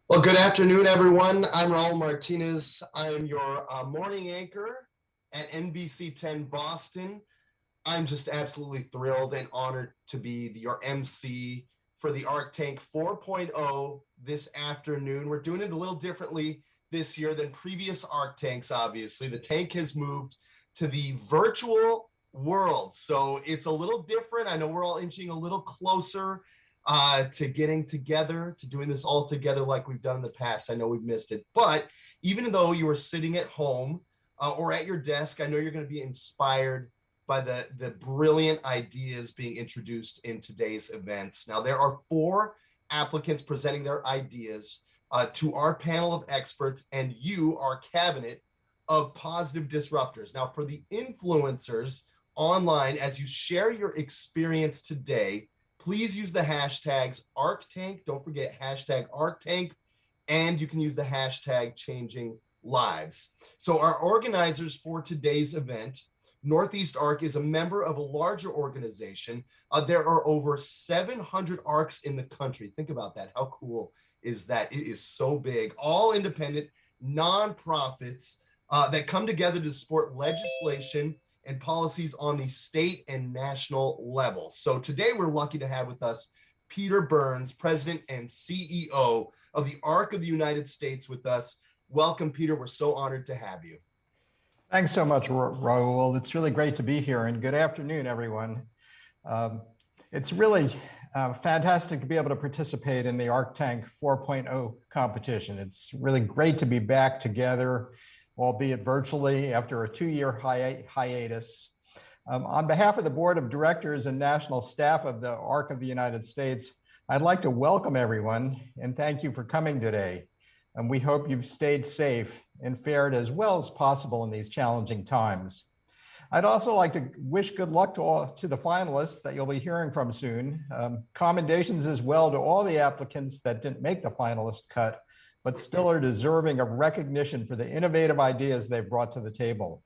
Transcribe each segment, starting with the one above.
Well, good afternoon, everyone. I'm Raul Martinez. I am your morning anchor at NBC 10 Boston. I'm just absolutely thrilled and honored to be your MC for the Arc Tank 4.0 this afternoon. We're doing it a little differently this year than previous Arc Tanks, obviously. The tank has moved to the virtual world, so it's a little different. I know we're all inching a little closer to getting together, to doing this all together like we've done in the past. I know we've missed it, but even though you are sitting at home or at your desk, I know you're going to be inspired by the brilliant ideas being introduced in today's events. Now, there are 4 applicants presenting their ideas to our panel of experts and you, our cabinet of positive disruptors. Now, for the influencers online, as you share your experience today, please use the hashtags ArcTank. Don't forget hashtag ArcTank, and you can use the hashtag Changing Lives. So our organizers for today's event, Northeast Arc, is a member of a larger organization. There are over 700 ARCs in the country. Think about that. How cool is that? It is so big. All independent nonprofits that come together to support legislation and policies on the state and national level. So today we're lucky to have with us Peter Burns, President and CEO of the ARC of the United States with us. Welcome, Peter. We're so honored to have you. Thanks so much, Raul. It's really great to be here, and good afternoon, everyone. It's really fantastic to be able to participate in the Arc Tank 4.0 competition. It's really great to be back together, albeit virtually, after a 2-year hiatus. On behalf of the Board of Directors and National Staff of the ARC of the United States, I'd like to welcome everyone and thank you for coming today. And we hope you've stayed safe and fared as well as possible in these challenging times. I'd also like to wish good luck to the finalists that you'll be hearing from soon. Commendations as well to all the applicants that didn't make the finalist cut, but still are deserving of recognition for the innovative ideas they've brought to the table.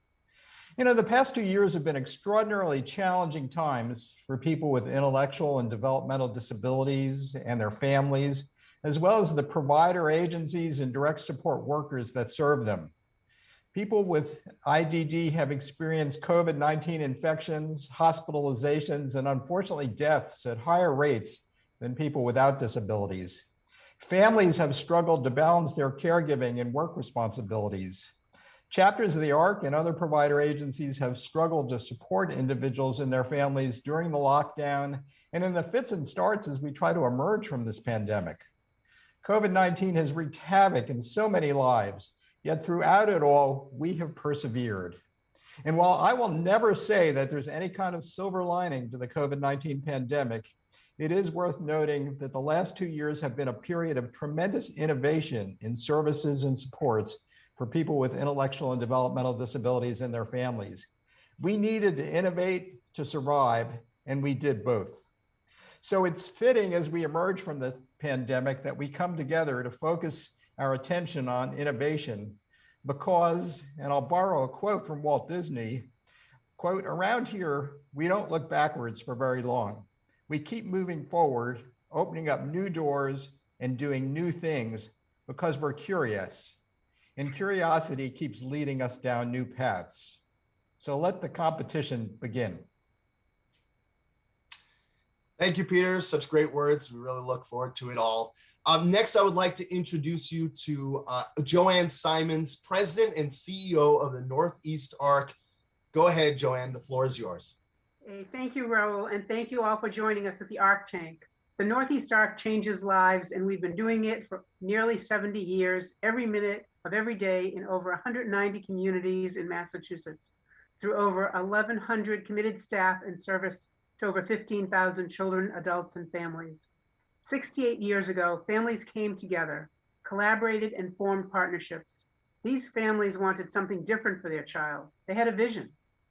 You know, the past 2 years have been extraordinarily challenging times for people with intellectual and developmental disabilities and their families, as well as the provider agencies and direct support workers that serve them. People with IDD have experienced COVID-19 infections, hospitalizations, and unfortunately deaths at higher rates than people without disabilities. Families have struggled to balance their caregiving and work responsibilities. Chapters of the ARC and other provider agencies have struggled to support individuals and their families during the lockdown and in the fits and starts as we try to emerge from this pandemic. COVID-19 has wreaked havoc in so many lives, yet throughout it all, we have persevered. And while I will never say that there's any kind of silver lining to the COVID-19 pandemic, it is worth noting that the last 2 years have been a period of tremendous innovation in services and supports for people with intellectual and developmental disabilities and their families. We needed to innovate to survive, and we did both. So it's fitting as we emerge from the pandemic that we come together to focus our attention on innovation because, and I'll borrow a quote from Walt Disney, quote, "Around here, we don't look backwards for very long. We keep moving forward, opening up new doors and doing new things because we're curious. And curiosity keeps leading us down new paths. So let the competition begin." Thank you, Peter. Such great words. We really look forward to it all. Next, I would like to introduce you to Joanne Simons, President and CEO of the Northeast Arc. Go ahead, Joanne. The floor is yours. Hey, thank you, Raul, and thank you all for joining us at the Arc Tank. The Northeast Arc changes lives, and we've been doing it for nearly 70 years, every minute of every day in over 190 communities in Massachusetts, through over 1,100 committed staff and service to over 15,000 children, adults, and families. 68 years ago, families came together, collaborated, and formed partnerships. These families wanted something different for their child. They had a vision,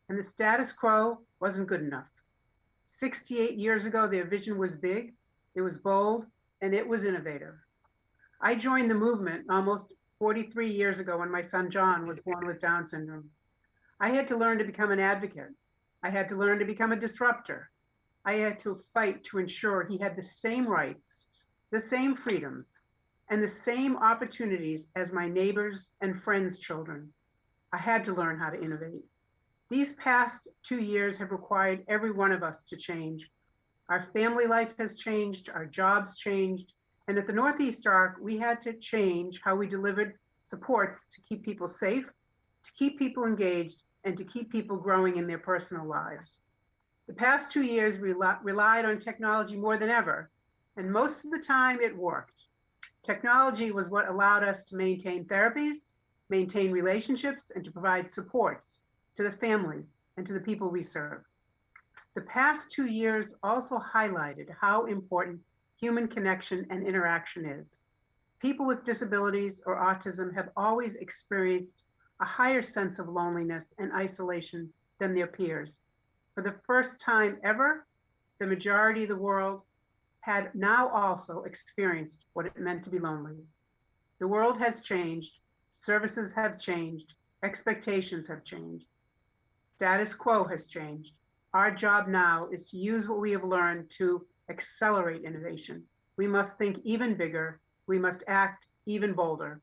and the status quo wasn't good enough. 68 years ago, their vision was big, it was bold, and it was innovative. I joined the movement almost 43 years ago when my son John was born with Down syndrome. I had to learn to become an advocate. I had to learn to become a disruptor. I had to fight to ensure he had the same rights, the same freedoms, and the same opportunities as my neighbors and friends' children. I had to learn how to innovate. These past 2 years have required every one of us to change. Our family life has changed, our jobs changed, and at the Northeast Arc, we had to change how we delivered supports to keep people safe, to keep people engaged, and to keep people growing in their personal lives. The past 2 years relied on technology more than ever, and most of the time it worked. Technology was what allowed us to maintain therapies, maintain relationships, and to provide supports to the families and to the people we serve. The past 2 years also highlighted how important human connection and interaction is. People with disabilities or autism have always experienced a higher sense of loneliness and isolation than their peers. For the first time ever, the majority of the world had now also experienced what it meant to be lonely. The world has changed, services have changed, expectations have changed, status quo has changed. Our job now is to use what we have learned to accelerate innovation. We must think even bigger, we must act even bolder.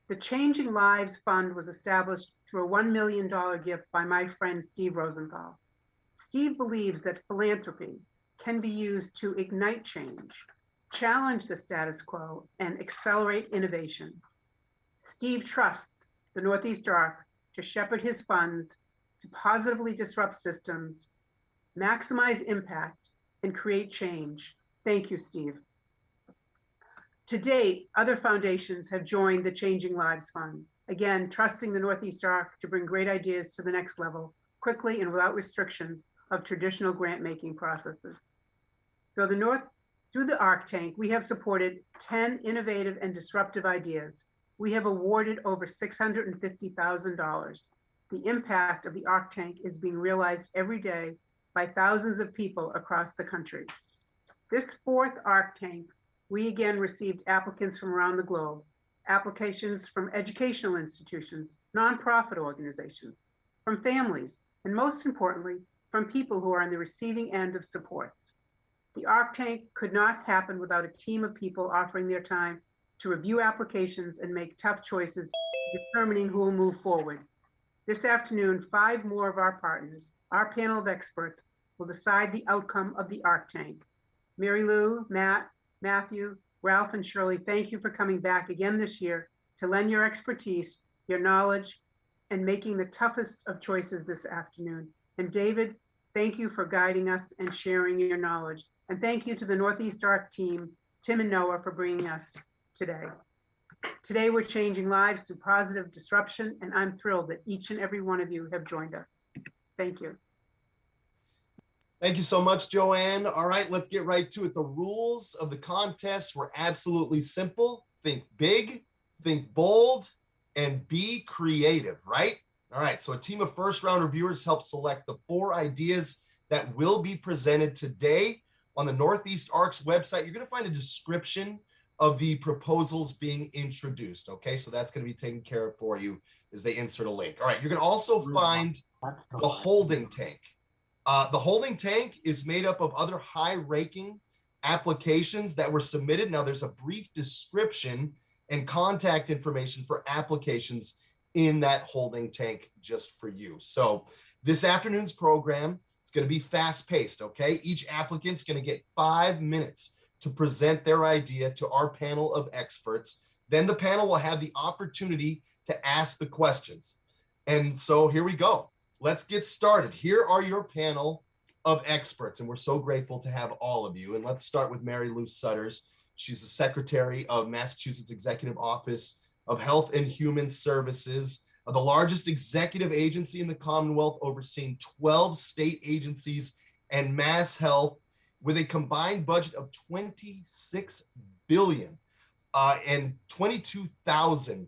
The Changing Lives Fund was established through a $1 million gift by my friend Steve Rosenthal. Steve believes that philanthropy can be used to ignite change, challenge the status quo, and accelerate innovation. Steve trusts the Northeast Arc to shepherd his funds to positively disrupt systems, maximize impact, and create change. Thank you, Steve. To date, other foundations have joined the Changing Lives Fund, again, trusting the Northeast Arc to bring great ideas to the next level, quickly and without restrictions of traditional grant-making processes. Through the Arc Tank, we have supported 10 innovative and disruptive ideas. We have awarded over $650,000. The impact of the Arc Tank is being realized every day by thousands of people across the country. This fourth Arc Tank, we again received applicants from around the globe, applications from educational institutions, nonprofit organizations, from families, and most importantly, from people who are on the receiving end of supports. The Arc Tank could not happen without a team of people offering their time to review applications and make tough choices, determining who will move forward. This afternoon, 5 more of our partners, our panel of experts, will decide the outcome of the Arc Tank. Mary Lou, Matt, Matthew, Ralph, and Shirley, thank you for coming back again this year to lend your expertise, your knowledge, and making the toughest of choices this afternoon. And David, thank you for guiding us and sharing your knowledge. And thank you to the Northeast Arc team, Tim and Noah, for bringing us today. Today, we're changing lives through positive disruption, and I'm thrilled that each and every one of you have joined us. Thank you. Thank you so much, Joanne. All right, let's get right to it. The rules of the contest were absolutely simple. Think big, think bold, and be creative, right? All right, so a team of first-round reviewers helped select the 4 ideas that will be presented today. On the Northeast Arc's website, you're going to find a description of the proposals being introduced, okay? So that's going to be taken care of for you as they insert a link. All right, you're going to also find the holding tank. The holding tank is made up of other high-ranking applications that were submitted. Now, there's a brief description and contact information for applications in that holding tank just for you. So this afternoon's program, it's going to be fast-paced, okay? Each applicant's going to get 5 minutes to present their idea to our panel of experts. Then the panel will have the opportunity to ask the questions. And so here we go. Let's get started. Here are your panel of experts, and we're so grateful to have all of you. And let's start with Mary Lou Sutters. She's the Secretary of Massachusetts Executive Office of Health and Human Services, the largest executive agency in the Commonwealth, overseeing 12 state agencies and Mass Health, with a combined budget of $26 billion and 22,000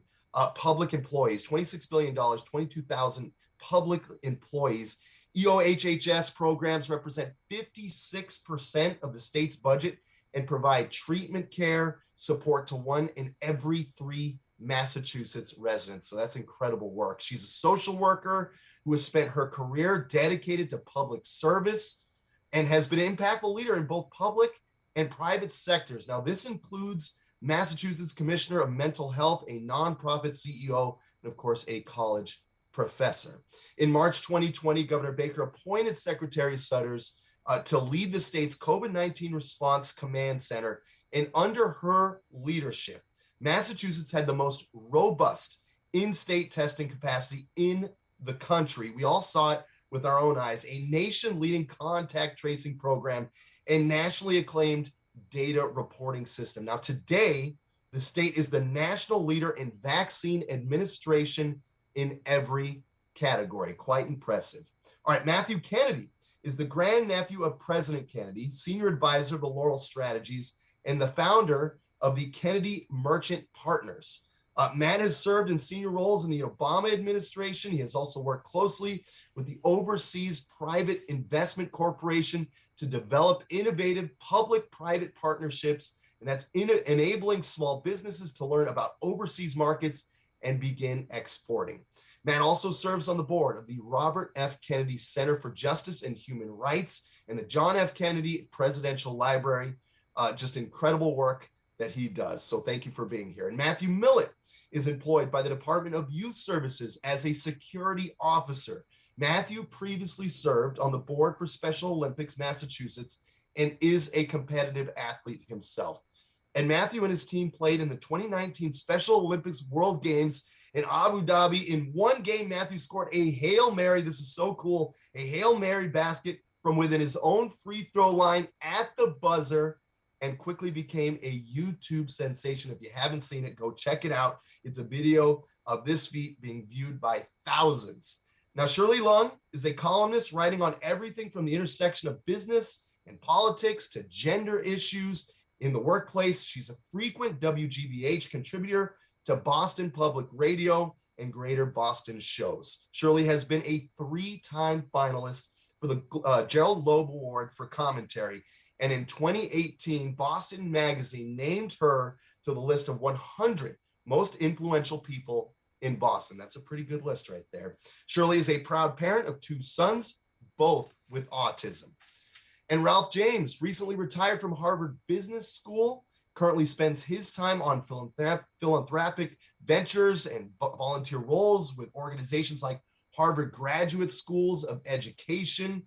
public employees. $26 billion, 22,000 public employees. EOHHS programs represent 56% of the state's budget and provide treatment care support to 1 in every 3 Massachusetts residents. So that's incredible work. She's a social worker who has spent her career dedicated to public service and has been an impactful leader in both public and private sectors. Now, this includes Massachusetts Commissioner of Mental Health, a nonprofit CEO, and of course, a college professor. In March 2020, Governor Baker appointed Secretary Sutters to lead the state's COVID-19 response command center. And under her leadership, Massachusetts had the most robust in-state testing capacity in the country. We all saw it with our own eyes, a nation-leading contact tracing program, and nationally acclaimed data reporting system. Now, today, the state is the national leader in vaccine administration in every category. Quite impressive. All right, Matthew Kennedy is the grandnephew of President Kennedy, senior advisor of the Laurel Strategies, and the founder of the Kennedy Merchant Partners. Matt has served in senior roles in the Obama administration. He has also worked closely with the Overseas Private Investment Corporation to develop innovative public-private partnerships, and that's enabling small businesses to learn about overseas markets and begin exporting. Matt also serves on the board of the Robert F. Kennedy Center for Justice and Human Rights and the John F. Kennedy Presidential Library. Just incredible work that he does. So thank you for being here. And Matthew Millett is employed by the Department of Youth Services as a security officer. Matthew previously served on the board for Special Olympics Massachusetts and is a competitive athlete himself. And Matthew and his team played in the 2019 Special Olympics World Games in Abu Dhabi. In one game, Matthew scored a Hail Mary. This is so cool. A Hail Mary basket from within his own free throw line at the buzzer, and quickly became a YouTube sensation. If you haven't seen it, go check it out. It's a video of this feat being viewed by thousands. Now, Shirley Lung is a columnist writing on everything from the intersection of business and politics to gender issues in the workplace. She's a frequent WGBH contributor to Boston Public Radio and Greater Boston shows. Shirley has been a 3-time finalist for the Gerald Loeb Award for commentary. And in 2018, Boston Magazine named her to the list of 100 most influential people in Boston. That's a pretty good list right there. Shirley is a proud parent of 2 sons, both with autism. And Ralph James recently retired from Harvard Business School, currently spends his time on philanthropic ventures and volunteer roles with organizations like Harvard Graduate Schools of Education,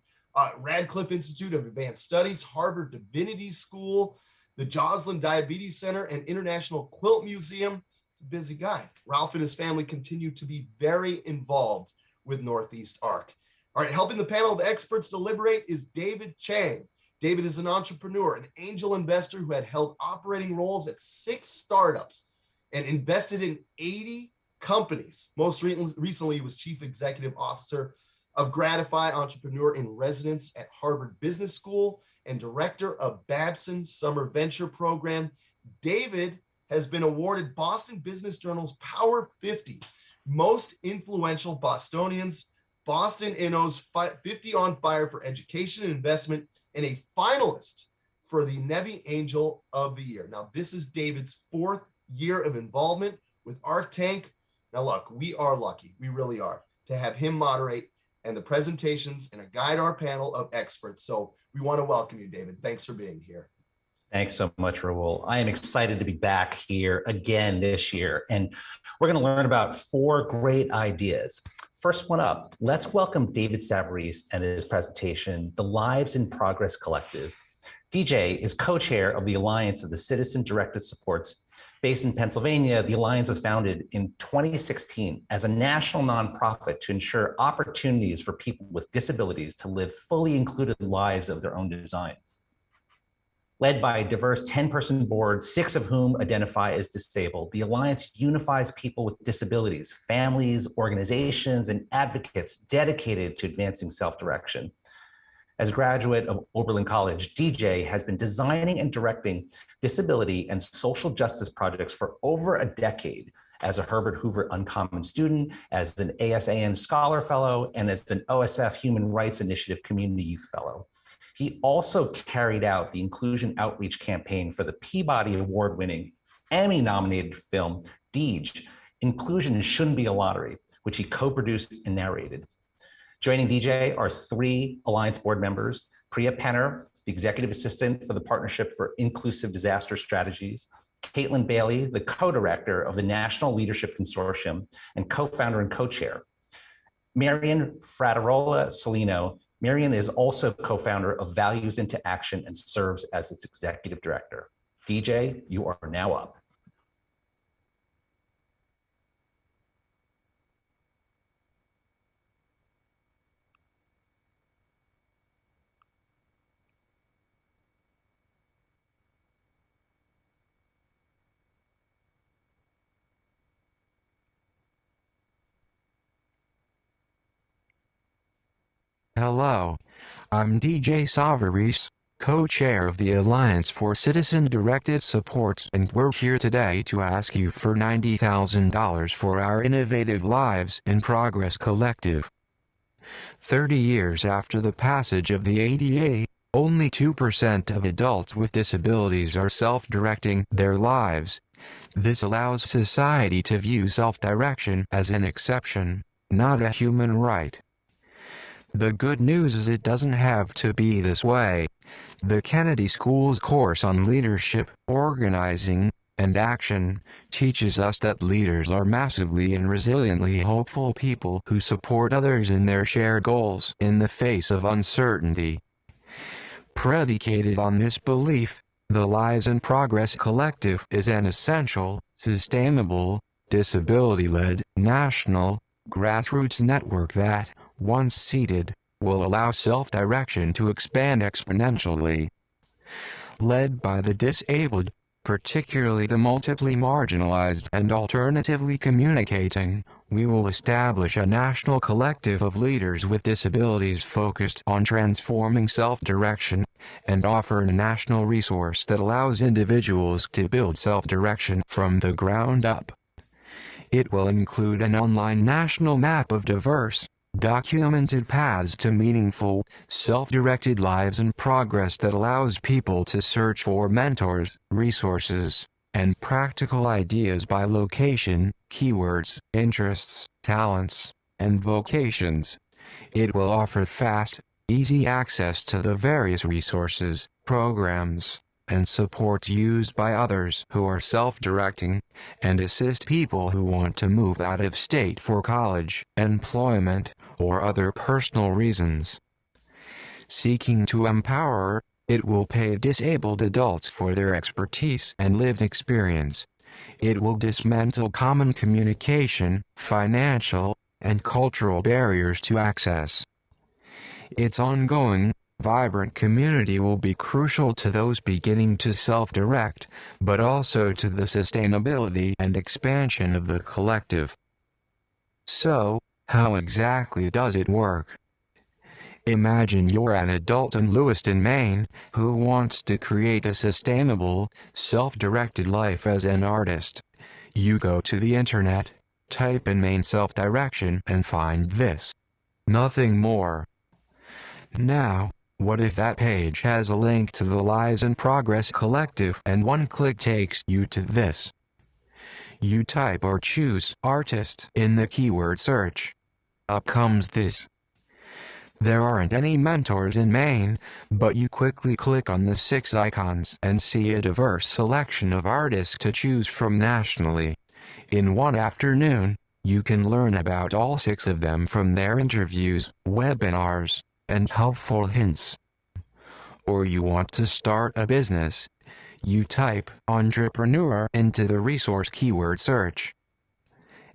Radcliffe Institute of Advanced Studies, Harvard Divinity School, the Joslin Diabetes Center, and International Quilt Museum. It's a busy guy. Ralph and his family continue to be very involved with Northeast ARC. All right, helping the panel of experts deliberate is David Chang. David is an entrepreneur, an angel investor who had held operating roles at 6 startups and invested in 80 companies. Most recently, he was chief executive officer of Gratify Entrepreneur in Residence at Harvard Business School and director of Babson Summer Venture Program. David has been awarded Boston Business Journal's Power 50 Most Influential Bostonians, Boston Inno's 50 on Fire for Education and Investment, and a finalist for the Nevy Angel of the Year. Now, this is David's 4th year of involvement with Arc Tank. Now, look, we are lucky, we really are, to have him moderate and the presentations and guide our panel of experts. So we want to welcome you, David. Thanks for being here. Thanks so much, Raul. I am excited to be back here again this year, and we're going to learn about 4 great ideas. First one up, let's welcome David Savarese and his presentation, The Lives in Progress Collective. DJ is co-chair of the Alliance of the Citizen-Directed Supports. Based in Pennsylvania, the Alliance was founded in 2016 as a national nonprofit to ensure opportunities for people with disabilities to live fully included lives of their own design. Led by a diverse 10-person board, 6 of whom identify as disabled, the Alliance unifies people with disabilities, families, organizations, and advocates dedicated to advancing self-direction. As a graduate of Oberlin College, DJ has been designing and directing disability and social justice projects for over a decade as a Herbert Hoover Uncommon student, as an ASAN Scholar Fellow, and as an OSF Human Rights Initiative Community Youth Fellow. He also carried out the inclusion outreach campaign for the Peabody Award-winning, Emmy-nominated film, Deej, Inclusion Shouldn't Be a Lottery, which he co-produced and narrated. Joining DJ are 3 Alliance board members, Priya Penner, the Executive Assistant for the Partnership for Inclusive Disaster Strategies, Caitlin Bailey, the co-director of the National Leadership Consortium and co-founder and co-chair. Marian Fraterola Solino. Marian is also co-founder of Values into Action and serves as its executive director. DJ, you are now up. Hello, I'm DJ Savarese, co-chair of the Alliance for Citizen-Directed Supports, and we're here today to ask you for $90,000 for our innovative Lives in Progress collective. 30 years after the passage of the ADA, only 2% of adults with disabilities are self-directing their lives. This allows society to view self-direction as an exception, not a human right. The good news is it doesn't have to be this way. The Kennedy School's course on leadership, organizing, and action teaches us that leaders are massively and resiliently hopeful people who support others in their shared goals in the face of uncertainty. Predicated on this belief, the Lives in Progress Collective is an essential, sustainable, disability-led, national, grassroots network that, once seated, will allow self-direction to expand exponentially. Led by the disabled, particularly the multiply marginalized and alternatively communicating, we will establish a national collective of leaders with disabilities focused on transforming self-direction, and offer a national resource that allows individuals to build self-direction from the ground up. It will include an online national map of diverse, documented paths to meaningful, self-directed lives in progress that allows people to search for mentors, resources, and practical ideas by location, keywords, interests, talents, and vocations. It will offer fast, easy access to the various resources, programs, and support used by others who are self-directing, and assist people who want to move out of state for college, employment, or other personal reasons. Seeking to empower, it will pay disabled adults for their expertise and lived experience. It will dismantle common communication, financial, and cultural barriers to access. Its ongoing, vibrant community will be crucial to those beginning to self-direct, but also to the sustainability and expansion of the collective. So, how exactly does it work? Imagine you're an adult in Lewiston, Maine, who wants to create a sustainable, self-directed life as an artist. You go to the internet, type in Maine self-direction and find this. Nothing more. Now, what if that page has a link to the Lives in Progress Collective and one click takes you to this? You type or choose artist in the keyword search. Up comes this. There aren't any mentors in Maine, but you quickly click on the 6 icons and see a diverse selection of artists to choose from nationally. In one afternoon, you can learn about all 6 of them from their interviews, webinars, and helpful hints. Or you want to start a business. You type entrepreneur into the resource keyword search.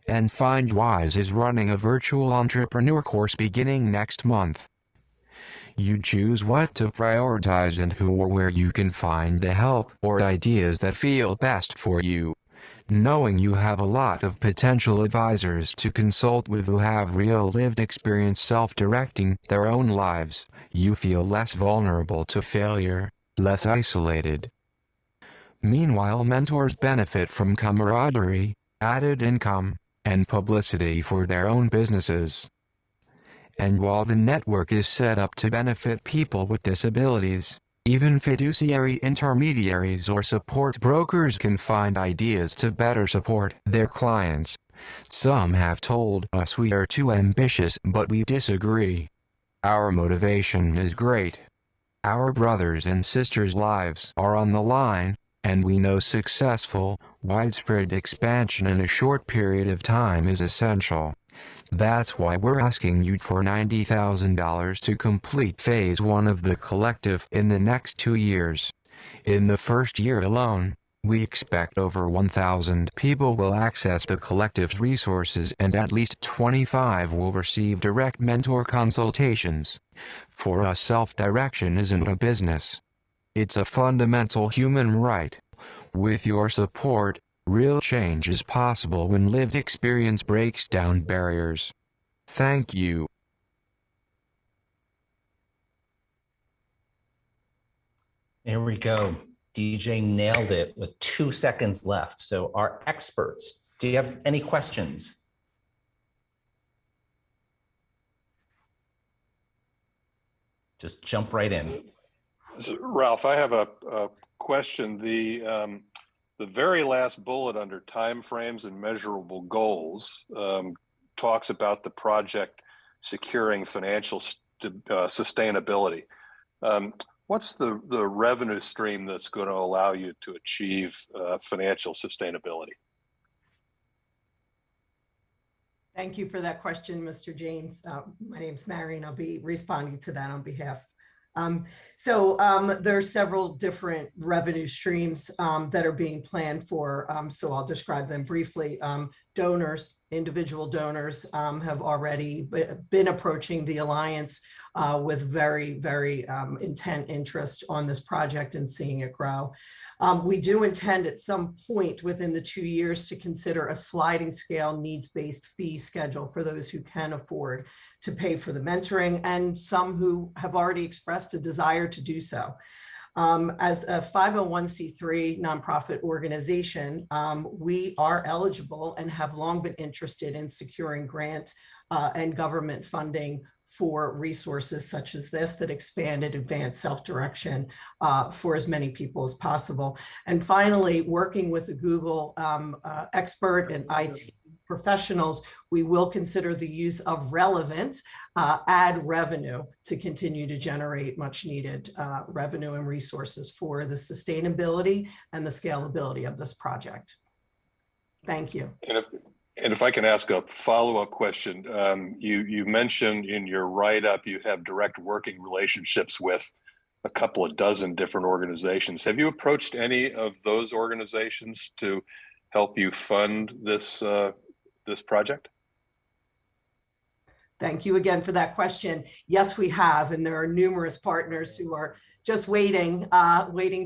And FindWise is running a virtual entrepreneur course beginning next month. You choose what to prioritize and who or where you can find the help or ideas that feel best for you. Knowing you have a lot of potential advisors to consult with who have real lived experience self-directing their own lives, you feel less vulnerable to failure, less isolated. Meanwhile, mentors benefit from camaraderie, added income, and publicity for their own businesses. And while the network is set up to benefit people with disabilities, even fiduciary intermediaries or support brokers can find ideas to better support their clients. Some have told us we are too ambitious, but we disagree. Our motivation is great. Our brothers and sisters' lives are on the line, and we know successful, widespread expansion in a short period of time is essential. That's why we're asking you for $90,000 to complete phase 1 of the collective in the next 2 years. In the first year alone, we expect over 1,000 people will access the collective's resources and at least 25 will receive direct mentor consultations. For us, self-direction isn't a business. It's a fundamental human right. With your support, real change is possible when lived experience breaks down barriers. Thank you. There we go. DJ nailed it with 2 seconds left. So our experts, do you have any questions? Just jump right in. So, Ralph, I have a question. The very last bullet under timeframes and measurable goals talks about the project securing financial sustainability. What's the revenue stream that's going to allow you to achieve financial sustainability? Thank you for that question, Mr. James. My name's Marion. I'll be responding to that on behalf. There are several different revenue streams that are being planned for, so I'll describe them briefly. Donors, individual donors have already been approaching the Alliance with very, very intent interest on this project and seeing it grow. We do intend at some point within the 2 years to consider a sliding scale needs-based fee schedule for those who can afford to pay for the mentoring and some who have already expressed a desire to do so. As a 501c3 nonprofit organization, we are eligible and have long been interested in securing grant and government funding for resources such as this that expand and advance self-direction for as many people as possible. And finally, working with a Google expert and IT professionals, we will consider the use of relevant ad revenue to continue to generate much needed revenue and resources for the sustainability and the scalability of this project. Thank you. And if I can ask a follow-up question, you mentioned in your write-up you have direct working relationships with a couple of dozen different organizations. Have you approached any of those organizations to help you fund this this project? Thank you again for that question. Yes, we have, and there are numerous partners who are just waiting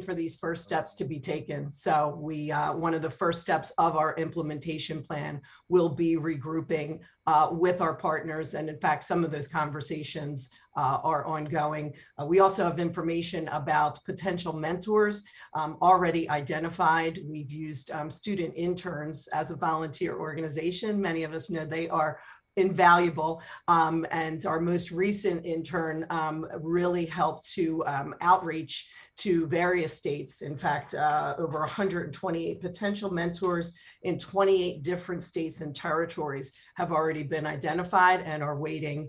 for these first steps to be taken. So one of the first steps of our implementation plan will be regrouping with our partners. And in fact, some of those conversations are ongoing. We also have information about potential mentors already identified. We've used student interns as a volunteer organization. Many of us know they are invaluable, and our most recent intern really helped to outreach to various states. In fact, over 128 potential mentors in 28 different states and territories have already been identified and are waiting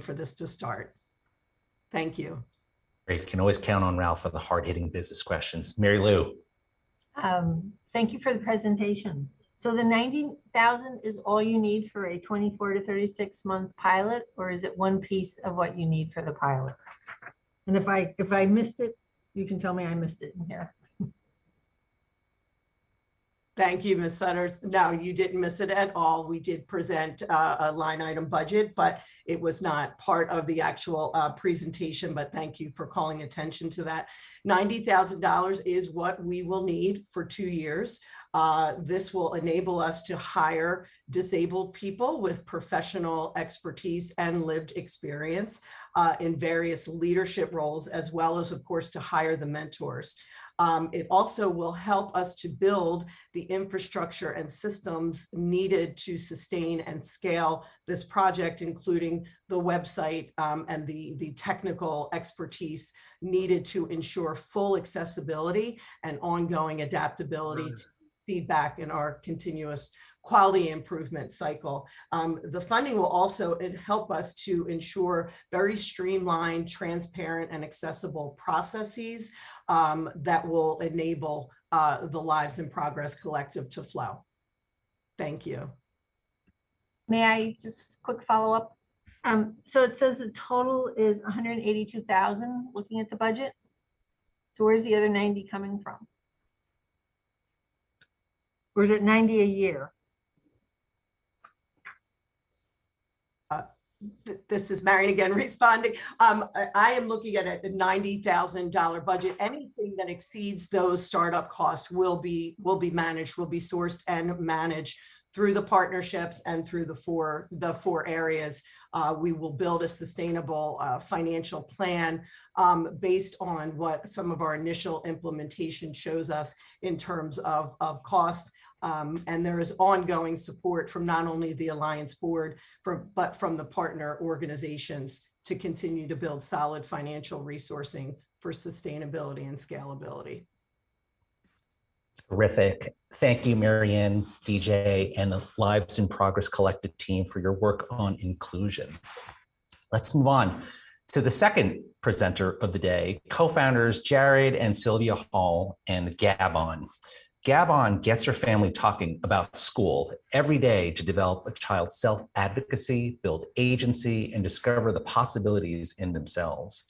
for this to start. Thank you. Great. You can always count on Ralph for the hard-hitting business questions. Mary Lou. Thank you for the presentation. So the 90,000 is all you need for a 24 to 36 month pilot, or is it one piece of what you need for the pilot? And if I missed it, you can tell me I missed it in here. Thank you, Ms. Sutter. No, you didn't miss it at all. We did present a line item budget, but it was not part of the actual presentation, but thank you for calling attention to that. $90,000 is what we will need for 2 years. This will enable us to hire disabled people with professional expertise and lived experience in various leadership roles, as well as, of course, to hire the mentors. It also will help us to build the infrastructure and systems needed to sustain and scale this project, including the website and the technical expertise needed to ensure full accessibility and ongoing adaptability to feedback in our continuous quality improvement cycle. The funding will also help us to ensure very streamlined, transparent, and accessible processes that will enable the Lives in Progress Collective to flow. Thank you. May I just quick follow up? So it says the total is 182,000, looking at the budget. So where's the other 90 coming from? Or is it 90 a year? This is Marion again responding. I am looking at a $90,000 budget. Anything that exceeds those startup costs will be managed, will be sourced and managed through the partnerships and through the four areas. We will build a sustainable financial plan based on what some of our initial implementation shows us in terms of cost. And there is ongoing support from not only the Alliance Board, but from the partner organizations to continue to build solid financial resourcing for sustainability and scalability. Terrific. Thank you, Marianne, DJ, and the Lives in Progress Collective team for your work on inclusion. Let's move on to the second presenter of the day, co-founders Jared and Sylvia Hall and Gab-on. Gab-on gets her family talking about school every day to develop a child's self-advocacy, build agency, and discover the possibilities in themselves.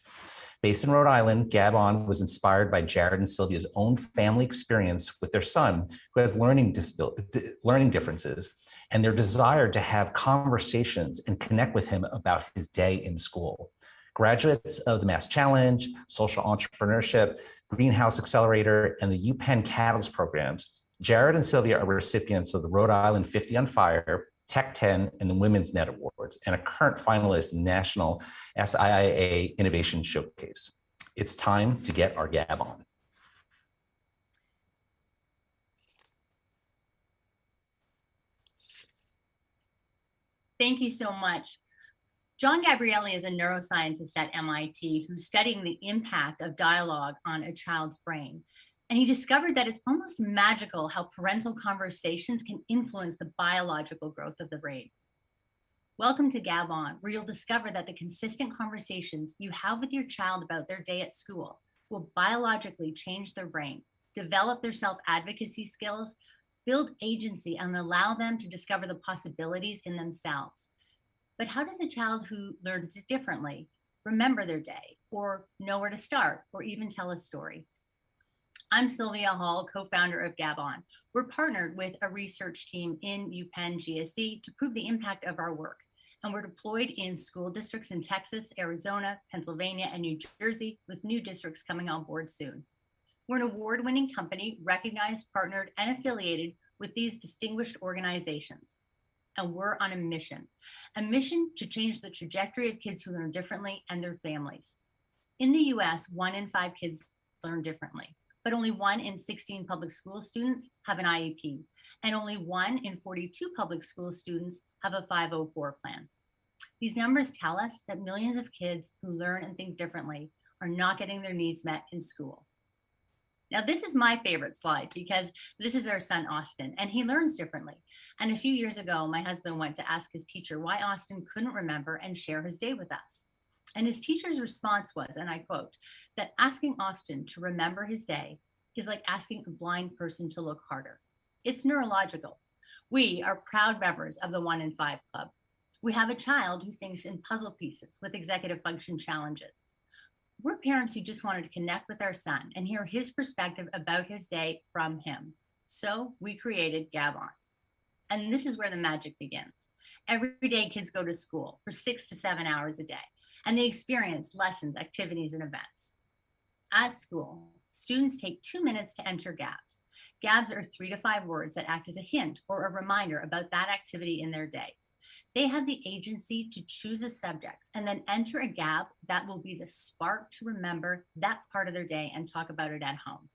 Based in Rhode Island, Gab-on was inspired by Jared and Sylvia's own family experience with their son, who has learning differences, and their desire to have conversations and connect with him about his day in school. Graduates of the Mass Challenge, Social Entrepreneurship, Greenhouse Accelerator, and the UPenn Catalyst programs, Jared and Sylvia are recipients of the Rhode Island 50 on Fire, Tech 10, and the Women's Net Awards, and a current finalist in National SIIA Innovation Showcase. It's time to get our Gab on. Thank you so much. John Gabrielli is a neuroscientist at MIT who's studying the impact of dialogue on a child's brain. And he discovered that it's almost magical how parental conversations can influence the biological growth of the brain. Welcome to Gab-on, where you'll discover that the consistent conversations you have with your child about their day at school will biologically change their brain, develop their self-advocacy skills, build agency, and allow them to discover the possibilities in themselves. But how does a child who learns differently remember their day, or know where to start, or even tell a story? I'm Sylvia Hall, co-founder of Gab-on. We're partnered with a research team in UPenn GSE to prove the impact of our work. And we're deployed in school districts in Texas, Arizona, Pennsylvania, and New Jersey, with new districts coming on board soon. We're an award-winning company, recognized, partnered, and affiliated with these distinguished organizations. And we're on a mission to change the trajectory of kids who learn differently and their families. In the US, 1 in 5 kids learn differently, but only 1 in 16 public school students have an IEP, and only 1 in 42 public school students have a 504 plan. These numbers tell us that millions of kids who learn and think differently are not getting their needs met in school. Now, this is my favorite slide because this is our son, Austin, and he learns differently. And a few years ago, my husband went to ask his teacher why Austin couldn't remember and share his day with us. And his teacher's response was, and I quote, that asking Austin to remember his day is like asking a blind person to look harder. It's neurological. We are proud members of the 1 in 5 Club. We have a child who thinks in puzzle pieces with executive function challenges. We're parents who just wanted to connect with our son and hear his perspective about his day from him. So we created Gab-on. And this is where the magic begins. Every day kids go to school for 6 to 7 hours a day, and they experience lessons, activities, and events. At school, students take 2 minutes to enter GABs. GABs are 3 to 5 words that act as a hint or a reminder about that activity in their day. They have the agency to choose a subject and then enter a GAB that will be the spark to remember that part of their day and talk about it at home.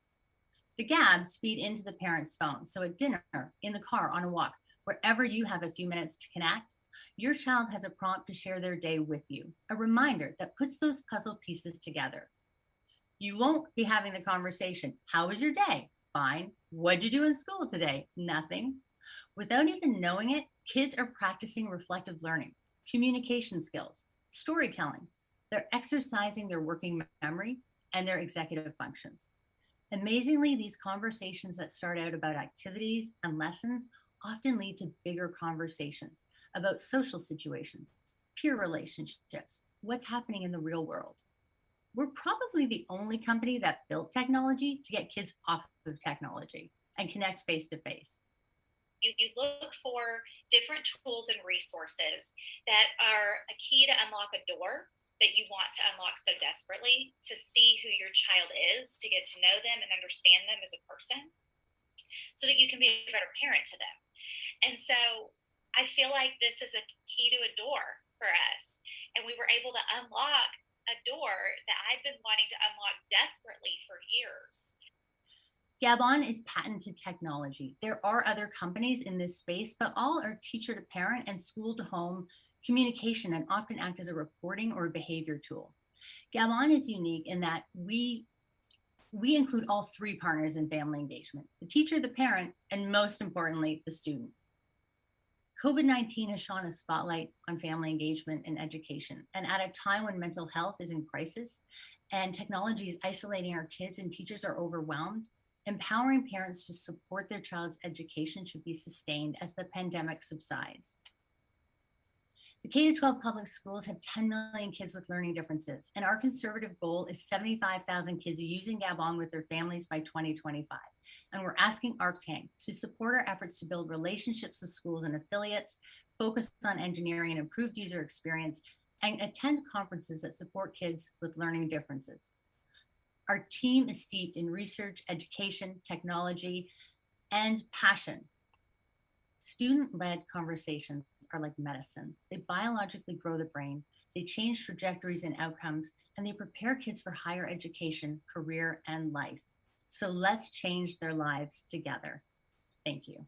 The GABs feed into the parent's phone. So at dinner, in the car, on a walk, wherever you have a few minutes to connect, your child has a prompt to share their day with you, a reminder that puts those puzzle pieces together. You won't be having the conversation, how was your day? Fine. What'd you do in school today? Nothing. Without even knowing it, kids are practicing reflective learning, communication skills, storytelling. They're exercising their working memory and their executive functions. Amazingly, these conversations that start out about activities and lessons often lead to bigger conversations about social situations, peer relationships, what's happening in the real world. We're probably the only company that built technology to get kids off of technology and connect face to face. You look for different tools and resources that are a key to unlock a door that you want to unlock so desperately, to see who your child is, to get to know them and understand them as a person, so that you can be a better parent to them. And so I feel like this is a key to a door for us. And we were able to unlock a door that I've been wanting to unlock desperately for years. Gabon is patented technology. There are other companies in this space, but all are teacher to parent and school to home communication and often act as a reporting or a behavior tool. Gabon is unique in that we include all three partners in family engagement: the teacher, the parent, and most importantly, the student. COVID-19 has shone a spotlight on family engagement and education. And at a time when mental health is in crisis and technology is isolating our kids and teachers are overwhelmed, empowering parents to support their child's education should be sustained as the pandemic subsides. The K-12 public schools have 10 million kids with learning differences, and our conservative goal is 75,000 kids using Gabon with their families by 2025. And we're asking ArcTank to support our efforts to build relationships with schools and affiliates, focus on engineering and improved user experience, and attend conferences that support kids with learning differences. Our team is steeped in research, education, technology, and passion. Student-led conversations are like medicine. They biologically grow the brain, they change trajectories and outcomes, and they prepare kids for higher education, career, and life. So let's change their lives together. Thank you.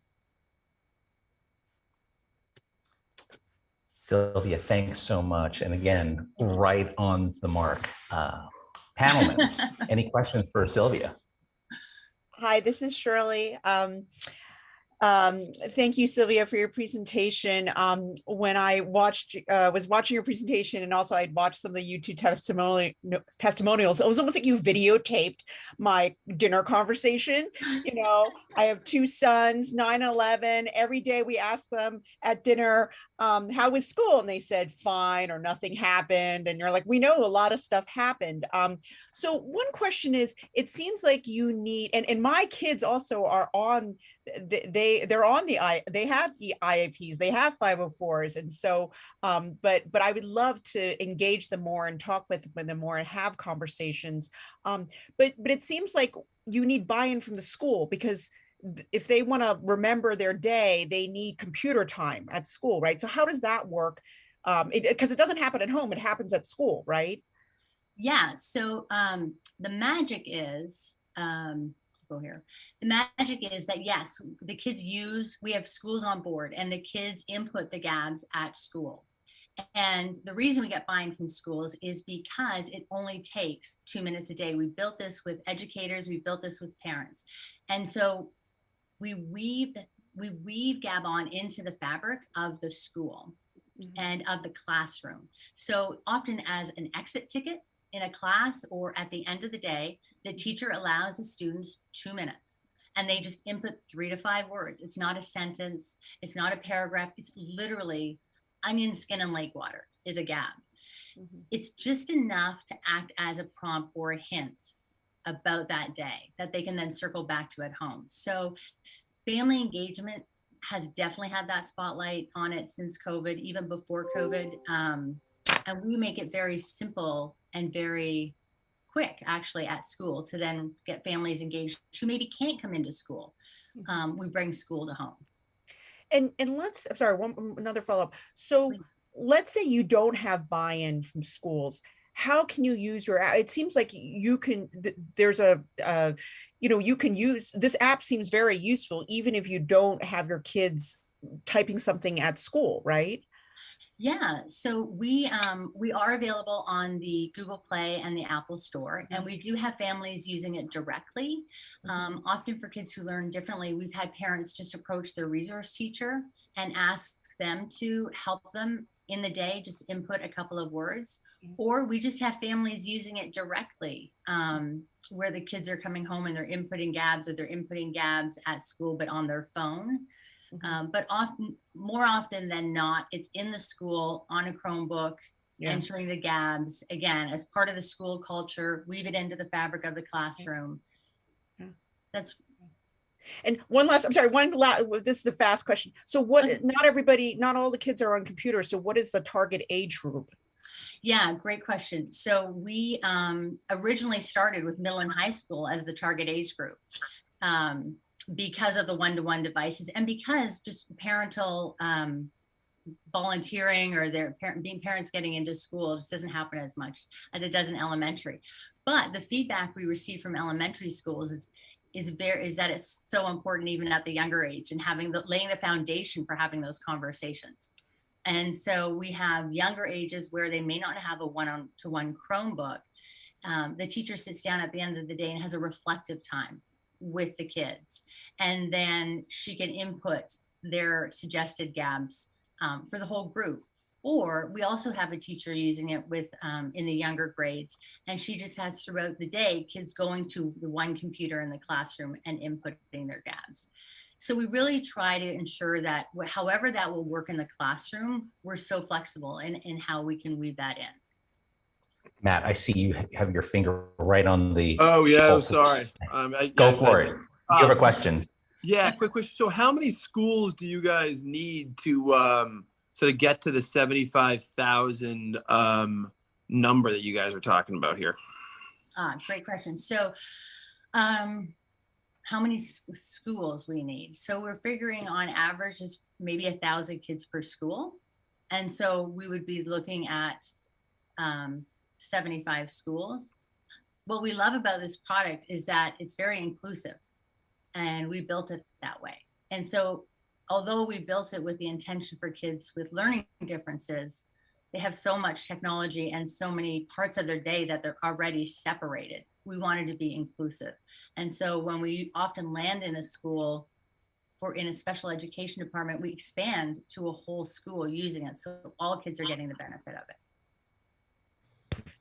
Sylvia, thanks so much. And again, right on the mark. Panel members, any questions for Sylvia? Hi, this is Shirley. Thank you, Sylvia, for your presentation. When I was watching your presentation, and also I'd watched some of the YouTube testimonials, it was almost like you videotaped my dinner conversation. You know, I have two sons, 9 and 11. Every day we ask them at dinner, how was school? And they said, fine, or nothing happened. And you're like, we know a lot of stuff happened. So one question is, it seems like you need, and my kids also are on, they have IAPs, they have 504s, and so but I would love to engage them more and talk with them more and have conversations, but it seems like you need buy-in from the school, because if they want to remember their day, they need computer time at school, right? So how does that work? Because it doesn't happen at home, it happens at school, right? Yeah, so the magic is the magic is that, yes, the kids we have schools on board, and the kids input the GABs at school. And the reason we get buy-in from schools is because it only takes 2 minutes a day. We built this with educators, we built this with parents. And so we weave Gabon into the fabric of the school and of the classroom. So often as an exit ticket in a class, or at the end of the day, the teacher allows the students 2 minutes, and they just input 3 to 5 words. It's not a sentence, it's not a paragraph, it's literally onion skin and lake water is a GAB. It's just enough to act as a prompt or a hint about that day that they can then circle back to at home. So family engagement has definitely had that spotlight on it since COVID, even before COVID. And we make it very simple and very quick, actually, at school to then get families engaged who maybe can't come into school. We bring school to home. And let's, sorry, another follow-up. So let's say you don't have buy-in from schools. How can you use your app? It seems like you can, there's you can use, this app seems very useful, even if you don't have your kids typing something at school, right? Yeah, so we are available on the Google Play and the Apple Store, and we do have families using it directly. Often for kids who learn differently, we've had parents just approach their resource teacher and ask them to help them in the day, just input a couple of words, or we just have families using it directly, where the kids are coming home and they're inputting GABs, or they're inputting GABs at school, but on their phone. But more often than not, it's in the school on a Chromebook, entering the GABs, again, as part of the school culture, weave it into the fabric of the classroom. That's. And one last, I'm sorry, this is a fast question. So what, not all the kids are on computers. So what is the target age group? Yeah, great question. So we originally started with middle and high school as the target age group, because of the one-to-one devices, and because just parental volunteering, or their parents getting into school just doesn't happen as much as it does in elementary. But the feedback we receive from elementary schools is that it's so important even at the younger age, and laying the foundation for having those conversations. And so we have younger ages where they may not have a one-to-one Chromebook. The teacher sits down at the end of the day and has a reflective time with the kids, and then she can input their suggested GABs for the whole group. Or we also have a teacher using it with in the younger grades, and she just has throughout the day kids going to the one computer in the classroom and inputting their GABs. So we really try to ensure that however that will work in the classroom, we're so flexible in how we can weave that in. Matt, I see you have your finger right on the. Oh yeah, pulse. sorry. Go for it. You have a question. Yeah, quick question. So how many schools do you guys need to sort of get to the 75,000 number that you guys are talking about here? Great question. So how many schools we need? So we're figuring on average is maybe 1,000 kids per school. And so we would be looking at 75 schools. What we love about this product is that it's very inclusive, and we built it that way. And so although we built it with the intention for kids with learning differences, they have so much technology and so many parts of their day that they're already separated. We wanted to be inclusive. And so when we often land in a school in a special education department, we expand to a whole school using it. So all kids are getting the benefit of it.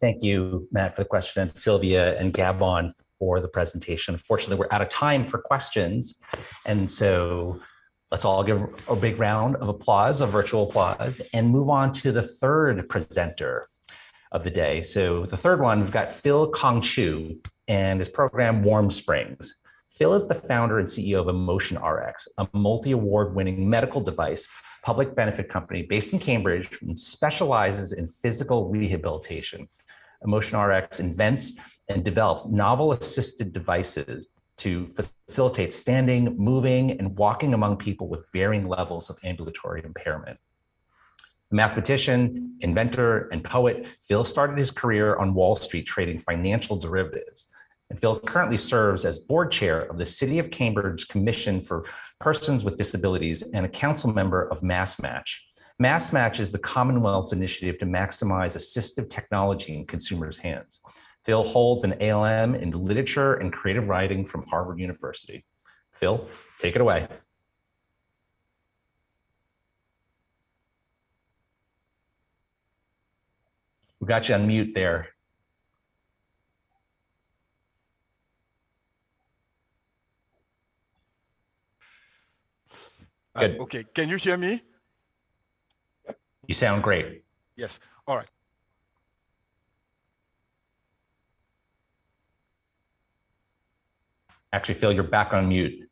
Thank you, Matt, for the question, and Sylvia and Gabon for the presentation. Unfortunately, we're out of time for questions. And so let's all give a big round of applause, a virtual applause, and move on to the third presenter of the day. So the third one, we've got Phil Kong-Chu and his program Warm Springs. Phil is the founder and CEO of Emotion RX, a multi-award winning medical device public benefit company based in Cambridge and specializes in physical rehabilitation. Emotion RX invents and develops novel assisted devices to facilitate standing, moving, and walking among people with varying levels of ambulatory impairment. A mathematician, inventor, and poet, Phil started his career on Wall Street trading financial derivatives. And Phil currently serves as board chair of the City of Cambridge Commission for Persons with Disabilities and a council member of MassMatch. MassMatch is the Commonwealth's initiative to maximize assistive technology in consumers' hands. Phil holds an ALM in literature and creative writing from Harvard University. Phil, take it away. We got you on mute there. Good. Okay, can you hear me? You sound great. Yes, all right. Actually, Phil, you're back on mute.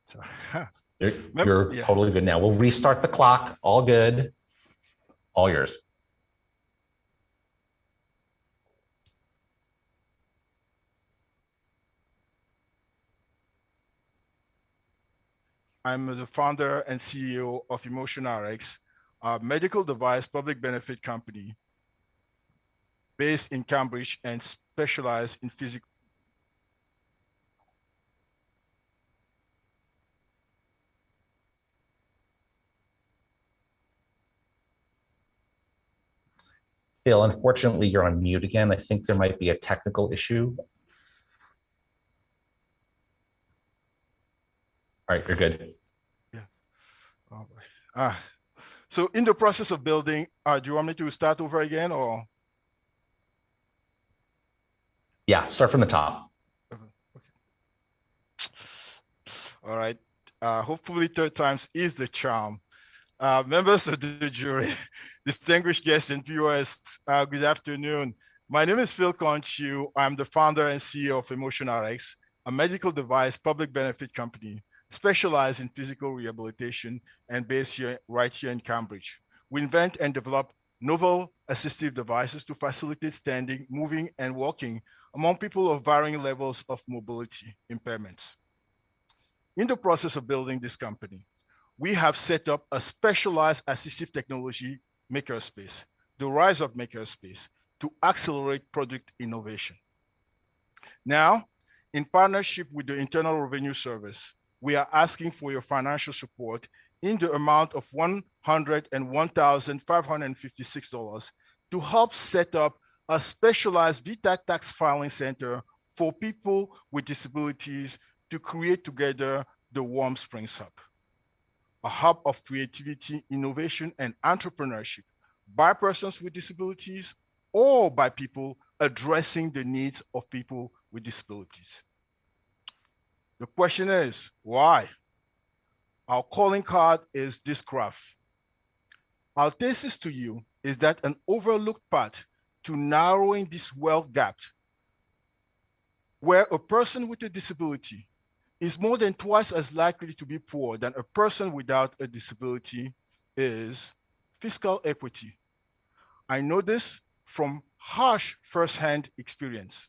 So, you're totally good now. We'll restart the clock. All good. All yours. I'm the founder and CEO of Emotion RX, a medical device public benefit company based in Cambridge and specialized in physical. Phil, unfortunately, you're on mute again. I think there might be a technical issue. All right, you're good. Yeah. All right. So in the process of building, do you want me to start over again or? Yeah, start from the top. Okay. All right. Hopefully third times is the charm. Members of the jury, distinguished guests and viewers, good afternoon. My name is Phil Conchu. I'm the founder and CEO of EmotionRx, a medical device public benefit company specialized in physical rehabilitation and based right here in Cambridge. We invent and develop novel assistive devices to facilitate standing, moving, and walking among people of varying levels of mobility impairments. In the process of building this company, we have set up a specialized assistive technology makerspace, the rise of makerspace, to accelerate product innovation. Now, in partnership with the Internal Revenue Service, we are asking for your financial support in the amount of $101,556 to help set up a specialized VITA tax filing center for people with disabilities to create together the Warm Springs Hub, a hub of creativity, innovation, and entrepreneurship by persons with disabilities or by people addressing the needs of people with disabilities. The question is, why? Our calling card is this graph. Our thesis to you is that an overlooked path to narrowing this wealth gap, where a person with a disability is more than twice as likely to be poor than a person without a disability, is fiscal equity. I know this from harsh firsthand experience.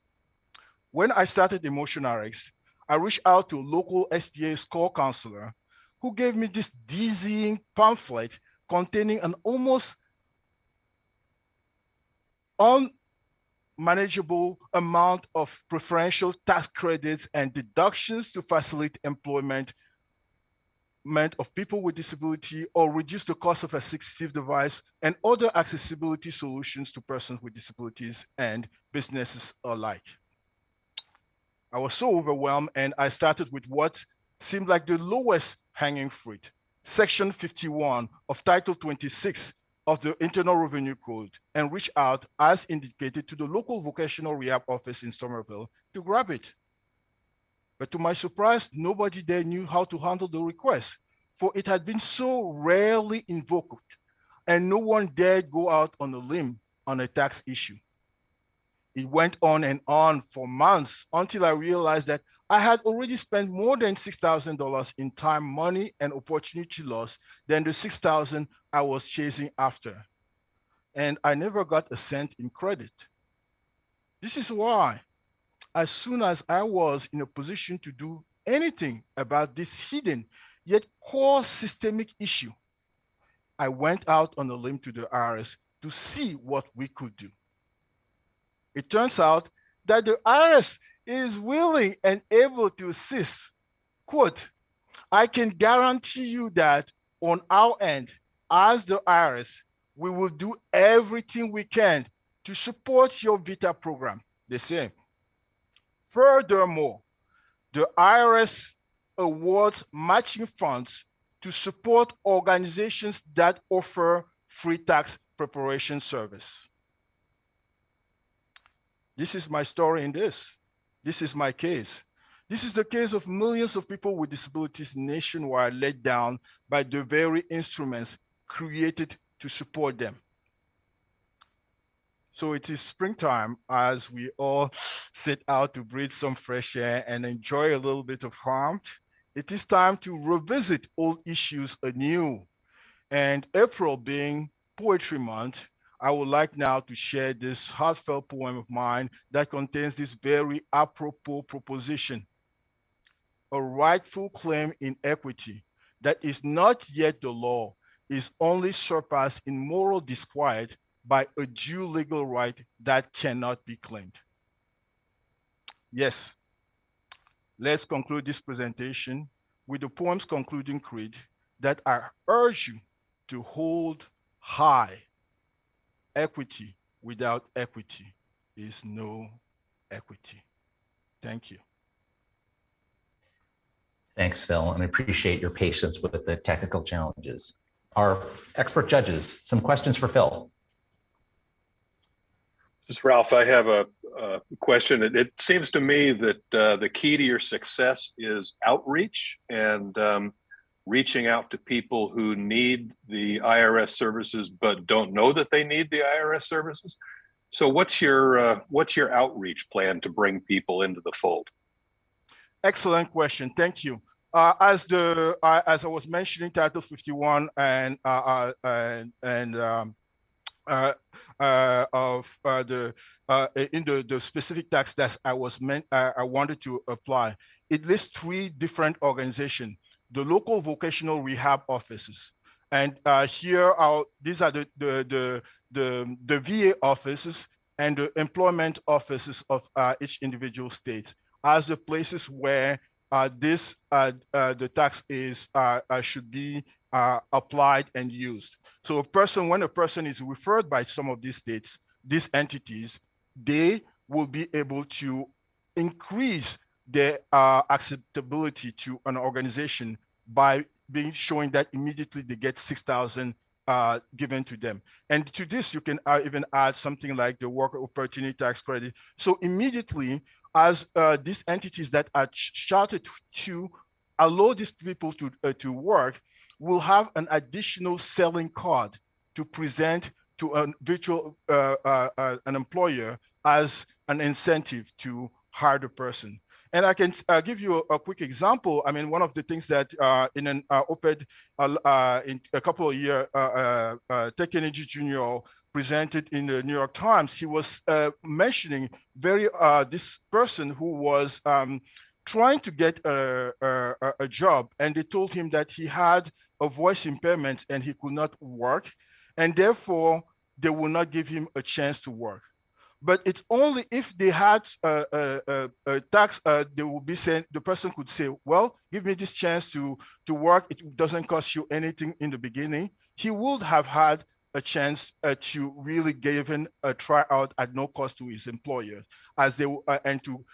When I started EmotionRx, I reached out to a local SBA school counselor who gave me this dizzying pamphlet containing an almost unmanageable amount of preferential tax credits and deductions to facilitate employment of people with disability or reduce the cost of assistive device and other accessibility solutions to persons with disabilities and businesses alike. I was so overwhelmed and I started with what seemed like the lowest hanging fruit, Section 51 of Title 26 of the Internal Revenue Code, and reached out as indicated to the local vocational rehab office in Somerville to grab it. But to my surprise, nobody there knew how to handle the request, for it had been so rarely invoked, and no one dared go out on a limb on a tax issue. It went on and on for months until I realized that I had already spent more than $6,000 in time, money, and opportunity loss than the $6,000 I was chasing after. And I never got a cent in credit. This is why, as soon as I was in a position to do anything about this hidden yet core systemic issue, I went out on a limb to the IRS to see what we could do. It turns out that the IRS is willing and able to assist. Quote, I can guarantee you that on our end, as the IRS, we will do everything we can to support your VITA program, they say. Furthermore, the IRS awards matching funds to support organizations that offer free tax preparation service. This is my story in this. This is my case. This is the case of millions of people with disabilities nationwide let down by the very instruments created to support them. So it is springtime as we all set out to breathe some fresh air and enjoy a little bit of warmth. It is time to revisit old issues anew. And April being Poetry Month, I would like now to share this heartfelt poem of mine that contains this very apropos proposition. A rightful claim in equity that is not yet the law is only surpassed in moral disquiet by a due legal right that cannot be claimed. Yes, let's conclude this presentation with the poem's concluding creed that I urge you to hold high. Equity without equity is no equity. Thank you. Thanks, Phil, and I appreciate your patience with the technical challenges. Our expert judges, some questions for Phil. This is Ralph. I have a question. It seems to me that the key to your success is outreach and reaching out to people who need the IRS services but don't know that they need the IRS services. So what's your outreach plan to bring people into the fold? Excellent question. Thank you. As I was mentioning, Title 51 and in the specific tax that I wanted to apply, it lists 3 different organizations: the local vocational rehab offices, and these are the VA offices and the employment offices of each individual state as the places where the tax is should be applied and used. So when a person is referred by some of these states, these entities, they will be able to increase their acceptability to an organization by showing that immediately they get 6,000 given to them. And to this, you can even add something like the work opportunity tax credit. So immediately, as these entities that are chartered to allow these people to work, will have an additional selling card to present to an an employer as an incentive to hire the person. And I can give you a quick example. I mean, one of the things that in an op-ed in a couple of years, Tech Energy Junior presented in the New York Times, he was mentioning this person who was trying to get a job, and they told him that he had a voice impairment and he could not work, and therefore they will not give him a chance to work. But it's only if they had a tax, they will be saying, the person could say, well, give me this chance to work. It doesn't cost you anything in the beginning. He would have had a chance to really given a tryout at no cost to his employer, as they and to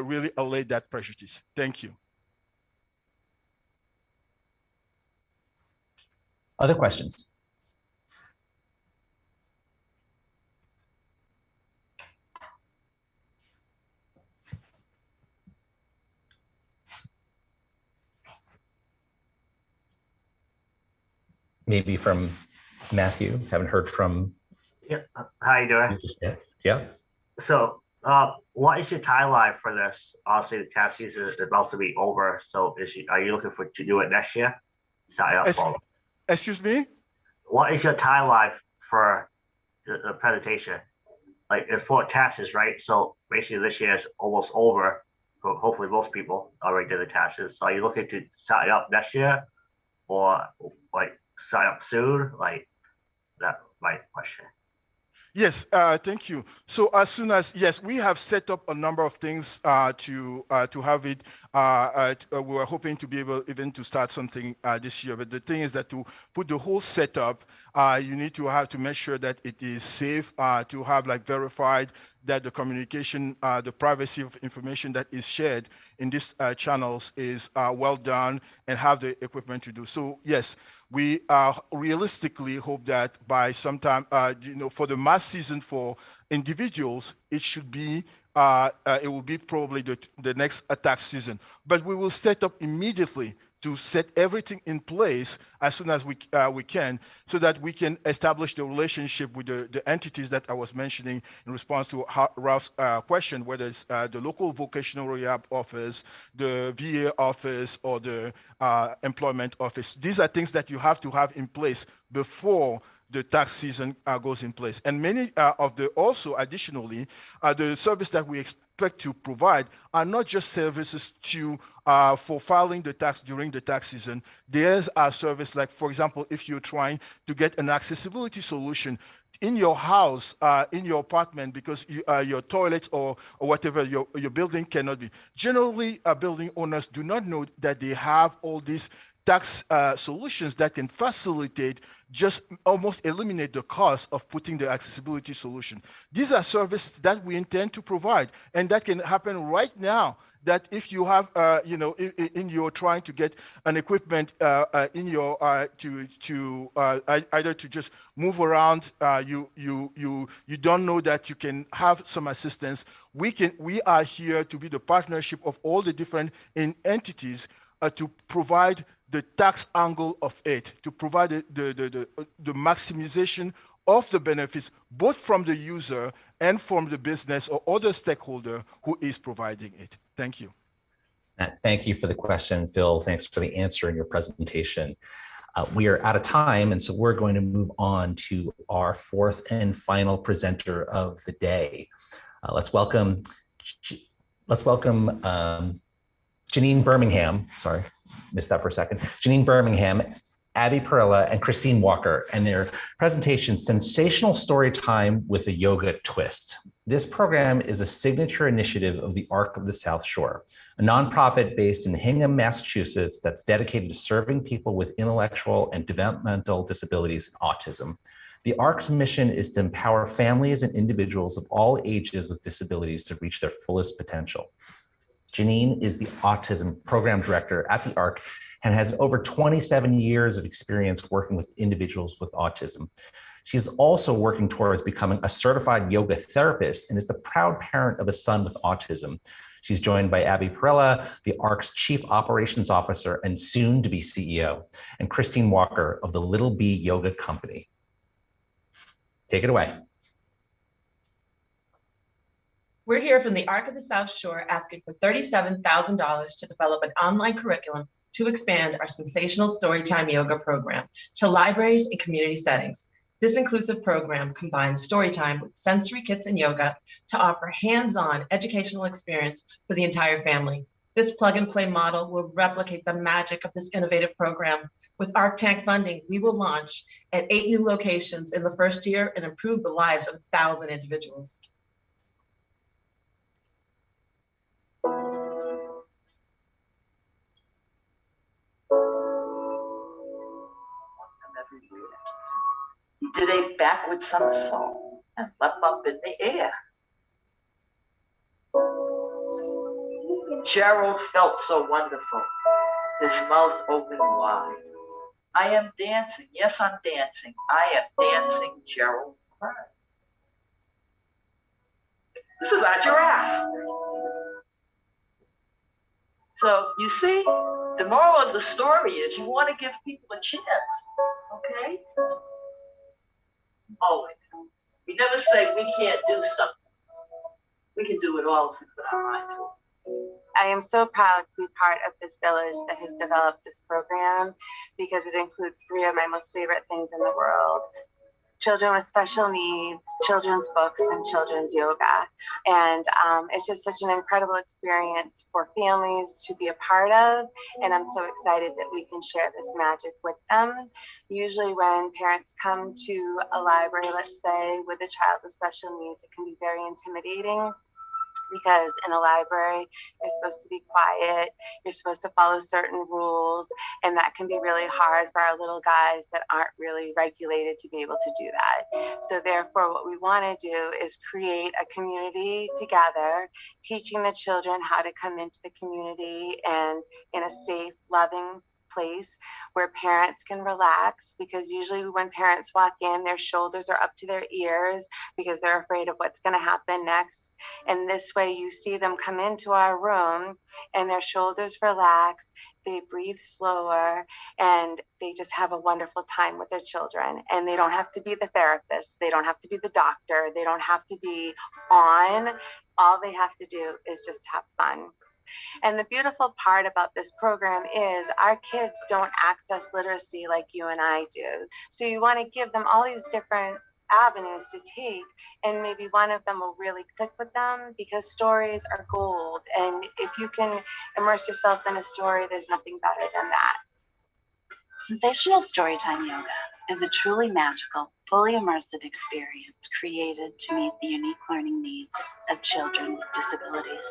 really allay that prejudice. Thank you. Other questions? Maybe from Matthew. Haven't heard from. Yeah. How you doing? Yeah. So, what is your timeline for this? Obviously, the tax season is about to be over. So, are you looking to do it next year? Excuse me? What is your timeline for the presentation? Like for taxes, right? So basically, this year is almost over. For hopefully, most people already did the taxes. So, are you looking to sign up next year, or like sign up soon? Like that's my question. Yes, thank you. So as soon as, yes, we have set up a number of things to have it. We were hoping to be able even to start something this year. But the thing is that to put the whole setup, you need to have to make sure that it is safe, to have like verified that the communication, the privacy of information that is shared in these channels is well done, and have the equipment to do. So yes, we realistically hope that by sometime, for the mass season for individuals, it should be, it will be probably the next tax season. But we will set up immediately to set everything in place as soon as we can, so that we can establish the relationship with the entities that I was mentioning in response to Ralph's question, whether it's the local vocational rehab office, the VA office, or the employment office. These are things that you have to have in place before the tax season goes in place. And many of the, also additionally, the service that we expect to provide are not just services to for filing the tax during the tax season. There's a service like, for example, if you're trying to get an accessibility solution in your house, in your apartment, because your toilet or whatever your building cannot be. Generally, building owners do not know that they have all these tax solutions that can facilitate, just almost eliminate the cost of putting the accessibility solution. These are services that we intend to provide, and that can happen right now. That if you have, in your trying to get an equipment in your either to just move around, you don't know that you can have some assistance. We are here to be the partnership of all the different entities to provide the tax angle of it, to provide the maximization of the benefits, both from the user and from the business or other stakeholder who is providing it. Thank you. Thank you for the question, Phil. Thanks for the answer in your presentation. We are out of time, and so we're going to move on to our fourth and final presenter of the day. Let's welcome Janine Birmingham. Sorry, missed that for a second. Janine Birmingham, Abby Perella, and Christine Walker, and their presentation, Sensational Story Time with a Yoga Twist. This program is a signature initiative of the Arc of the South Shore, a nonprofit based in Hingham, Massachusetts, that's dedicated to serving people with intellectual and developmental disabilities and autism. The Arc's mission is to empower families and individuals of all ages with disabilities to reach their fullest potential. Janine is the Autism Program Director at the Arc and has over 27 years of experience working with individuals with autism. She's also working towards becoming a certified yoga therapist and is the proud parent of a son with autism. She's joined by Abby Perella, the Arc's Chief Operations Officer and soon to be CEO, and Christine Walker of the Little Bee Yoga Company. Take it away. We're here from the Arc of the South Shore asking for $37,000 to develop an online curriculum to expand our sensational Storytime yoga program to libraries and community settings. This inclusive program combines Storytime with sensory kits and yoga to offer hands-on educational experience for the entire family. This plug-and-play model will replicate the magic of this innovative program. With Arc Tank funding, we will launch at 8 new locations in the first year and improve the lives of 1,000 individuals. He did a backward somersault and leapt up in the air. Gerald felt so wonderful, his mouth open wide. I am dancing, yes, I'm dancing. I am dancing, Gerald cried. This is our giraffe. So you see, the moral of the story is you want to give people a chance, okay? Always. We never say we can't do something. We can do it all if we put our mind to it. I am so proud to be part of this village that has developed this program because it includes 3 of my most favorite things in the world: children with special needs, children's books, and children's yoga. And it's just such an incredible experience for families to be a part of. And I'm so excited that we can share this magic with them. Usually when parents come to a library, let's say, with a child with special needs, it can be very intimidating, because in a library, you're supposed to be quiet, you're supposed to follow certain rules, and that can be really hard for our little guys that aren't really regulated to be able to do that. So therefore, what we want to do is create a community together, teaching the children how to come into the community and in a safe, loving place where parents can relax, because usually when parents walk in, their shoulders are up to their ears because they're afraid of what's going to happen next. And this way you see them come into our room and their shoulders relax, they breathe slower, and they just have a wonderful time with their children. And they don't have to be the therapist, they don't have to be the doctor, they don't have to be on. All they have to do is just have fun. And the beautiful part about this program is our kids don't access literacy like you and I do. So you want to give them all these different avenues to take, and maybe one of them will really click with them, because stories are gold. And if you can immerse yourself in a story, there's nothing better than that. Sensational Storytime Yoga is a truly magical, fully immersive experience created to meet the unique learning needs of children with disabilities.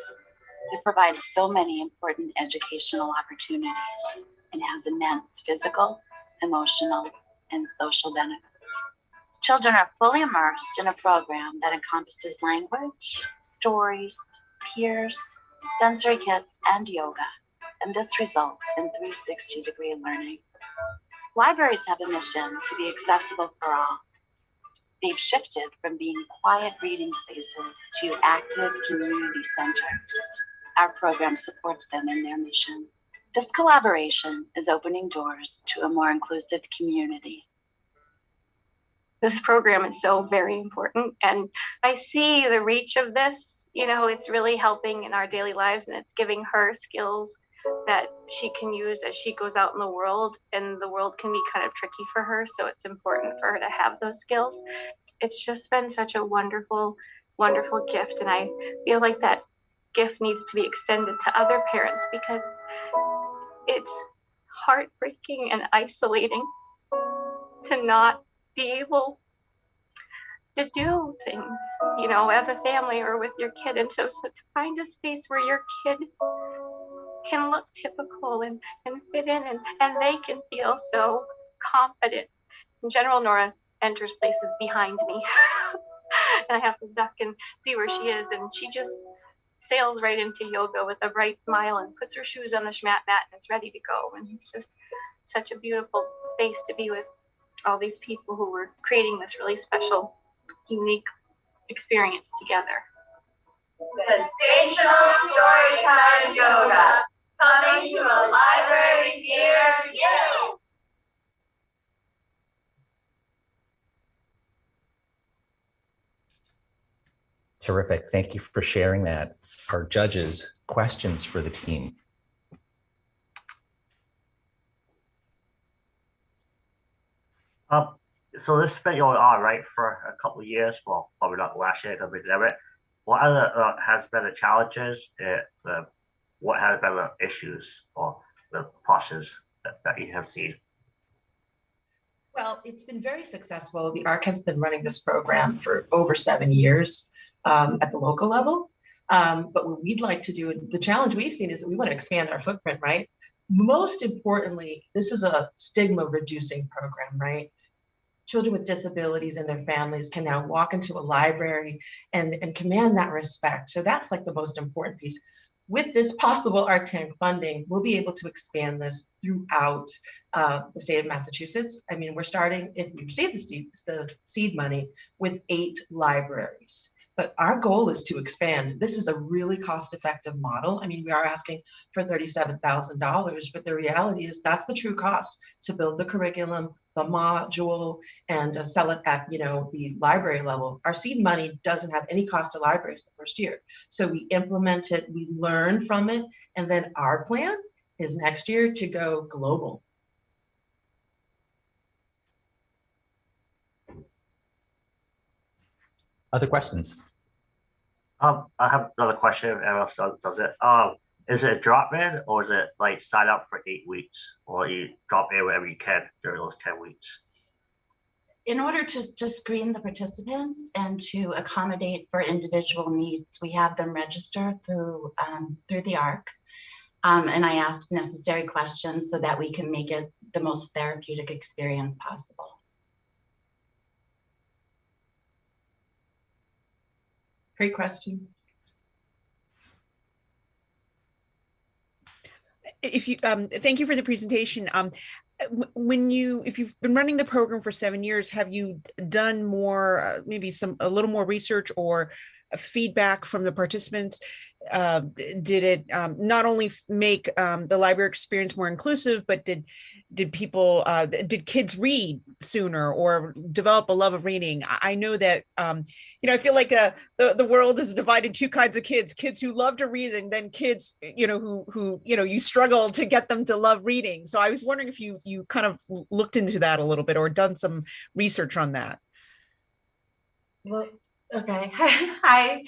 It provides so many important educational opportunities. and has immense physical, emotional, and social benefits. Children are fully immersed in a program that encompasses language, stories, peers, sensory kits, and yoga, and this results in 360-degree learning. Libraries have a mission to be accessible for all. They've shifted from being quiet reading spaces to active community centers. Our program supports them in their mission. This collaboration is opening doors to a more inclusive community. This program is so very important, and I see the reach of this. You know, it's really helping in our daily lives, and it's giving her skills that she can use as she goes out in the world, and the world can be kind of tricky for her, so it's important for her to have those skills. It's just been such a wonderful, wonderful gift, and I feel like that gift needs to be extended to other parents because it's heartbreaking and isolating to not be able to do things, you know, as a family or with your kid. And so to find a space where your kid can look typical and fit in and they can feel so confident. In general, Nora enters places behind me and I have to duck and see where she is. And she just sails right into yoga with a bright smile and puts her shoes on the schmat mat and is ready to go. And it's just such a beautiful space to be with all these people who were creating this really special, unique experience together. Sensational Storytime Yoga, coming to a library near you. Terrific. Thank you for sharing that. Our judges, questions for the team. So this has been going on, right, for a couple of years. Well, probably not last year because we did it. What other has been the challenges? What has been the issues or the pluses that you have seen? Well, it's been very successful. The ARC has been running this program for over 7 years at the local level. But what we'd like to do, the challenge we've seen is that we want to expand our footprint, right? Most importantly, this is a stigma reducing program, right? Children with disabilities and their families can now walk into a library and command that respect. So that's like the most important piece. With this possible ARC Tank funding, we'll be able to expand this throughout the state of Massachusetts. I mean, we're starting, if we receive the seed money, with 8 libraries. But our goal is to expand. This is a really cost-effective model. I mean, we are asking for $37,000, but the reality is that's the true cost to build the curriculum, the module, and sell it at, you know, the library level. Our seed money doesn't have any cost to libraries the first year. So we implement it, we learn from it, and then our plan is next year to go global. Other questions? I have another question. Everyone else does it. Is it a drop-in or is it like sign up for 8 weeks, or you drop in wherever you can during those 10 weeks? In order to screen the participants and to accommodate for individual needs, we have them register through the ARC. And I ask necessary questions so that we can make it the most therapeutic experience possible. Great questions. If you thank you for the presentation. If you've been running the program for 7 years, have you done more, maybe a little more research or feedback from the participants? Did it not only make the library experience more inclusive, but did kids read sooner or develop a love of reading? I know that I feel like the world is divided 2 kinds of kids who love to read, and then kids who you struggle to get them to love reading. So I was wondering if you kind of looked into that a little bit or done some research on that. Well, okay. Hi.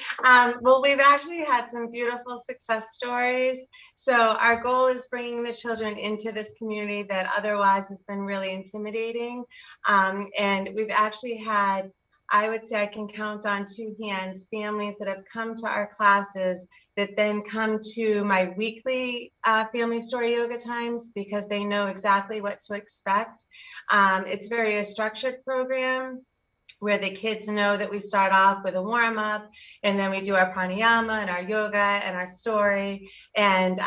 Well, we've actually had some beautiful success stories. So our goal is bringing the children into this community that otherwise has been really intimidating. And we've actually had I would say I can count on two hands families that have come to our classes that then come to my weekly family story yoga times because they know exactly what to expect. It's very a structured program where the kids know that we start off with a warm up and then we do our pranayama and our yoga and our story. And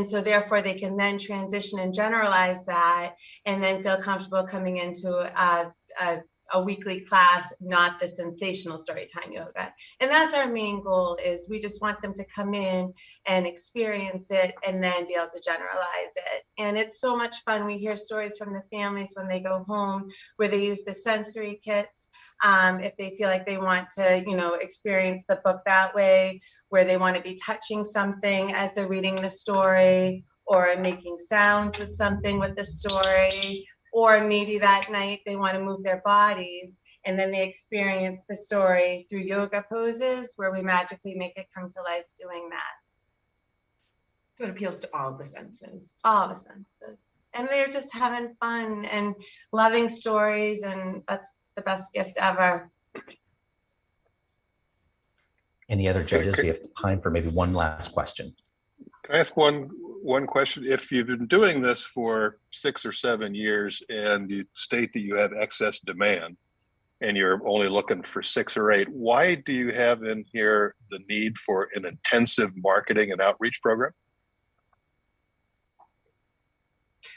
so therefore they can then transition and generalize that and then feel comfortable coming into a weekly class, not the sensational story time yoga. And that's our main goal, is we just want them to come in and experience it and then be able to generalize it. And it's so much fun. We hear stories from the families when they go home where they use the sensory kits. If they feel like they want to, you know, experience the book that way, where they want to be touching something as they're reading the story, or making sounds with something with the story, or maybe that night they want to move their bodies and then they experience the story through yoga poses where we magically make it come to life doing that. So it appeals to all the senses, all the senses. And they're just having fun and loving stories, and that's the best gift ever. Any other judges? We have time for maybe one last question. Can I ask one question? If you've been doing this for 6 or 7 years and you state that you have excess demand and you're only looking for 6 or 8, why do you have in here the need for an intensive marketing and outreach program?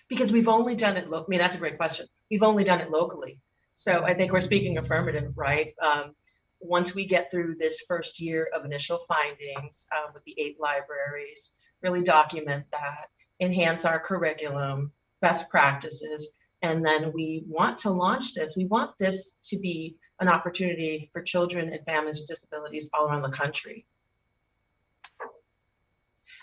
Because we've only done it, I mean, that's a great question. We've only done it locally. So I think we're speaking affirmative, right? Once we get through this first year of initial findings with the 8 libraries, really document that, enhance our curriculum, best practices, and then we want to launch this. We want this to be an opportunity for children and families with disabilities all around the country.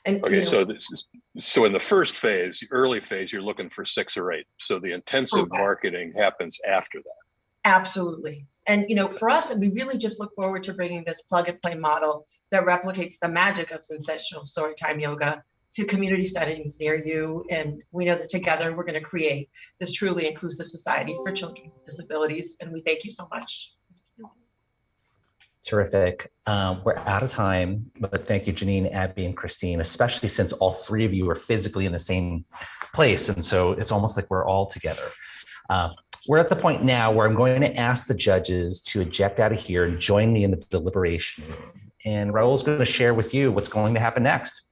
And, okay, so in the first phase, early phase, you're looking for 6 or 8. So the intensive marketing happens after that. Absolutely. And, you know, for us, we really just look forward to bringing this plug and play model that replicates the magic of sensational storytime yoga to community settings near you. And we know that together we're going to create this truly inclusive society for children with disabilities. And we thank you so much. Terrific. We're out of time, but thank you, Janine, Abby, and Christine, especially since all 3 of you are physically in the same place. And so it's almost like we're all together. We're at the point now where I'm going to ask the judges to eject out of here and join me in the deliberation room. And Raul's going to share with you what's going to happen next.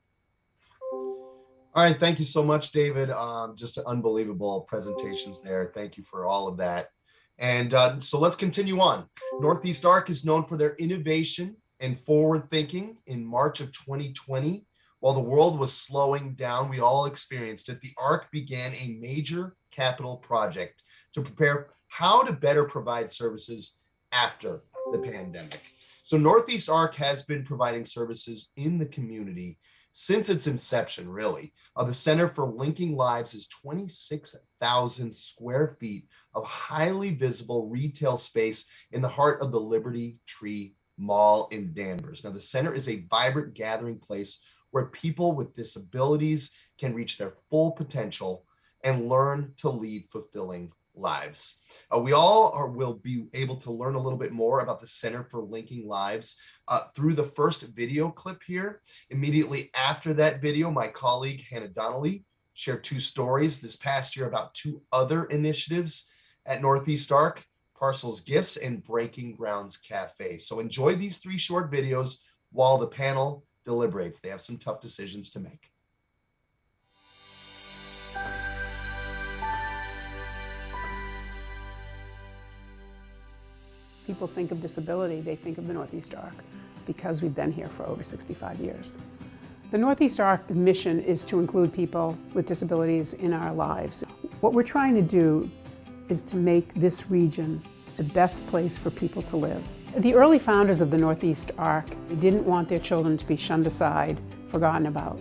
All right, thank you so much, David. Just unbelievable presentations there. Thank you for all of that. And so let's continue on. Northeast Arc is known for their innovation and forward thinking. In March of 2020, while the world was slowing down, we all experienced it. The Arc began a major capital project to prepare how to better provide services after the pandemic. So Northeast Arc has been providing services in the community since its inception, really. The Center for Linking Lives is 26,000 square feet of highly visible retail space in the heart of the Liberty Tree Mall in Danvers. Now, the center is a vibrant gathering place where people with disabilities can reach their full potential and learn to lead fulfilling lives. We all will be able to learn a little bit more about the Center for Linking Lives through the first video clip here. Immediately after that video, my colleague Hannah Donnelly shared 2 stories this past year about 2 other initiatives at Northeast Arc: Parcels Gifts and Breaking Grounds Cafe. So enjoy these 3 short videos while the panel deliberates. They have some tough decisions to make. People think of disability, they think of the Northeast Arc because we've been here for over 65 years. The Northeast Arc's mission is to include people with disabilities in our lives. What we're trying to do is to make this region the best place for people to live. The early founders of the Northeast Arc didn't want their children to be shunned aside, forgotten about.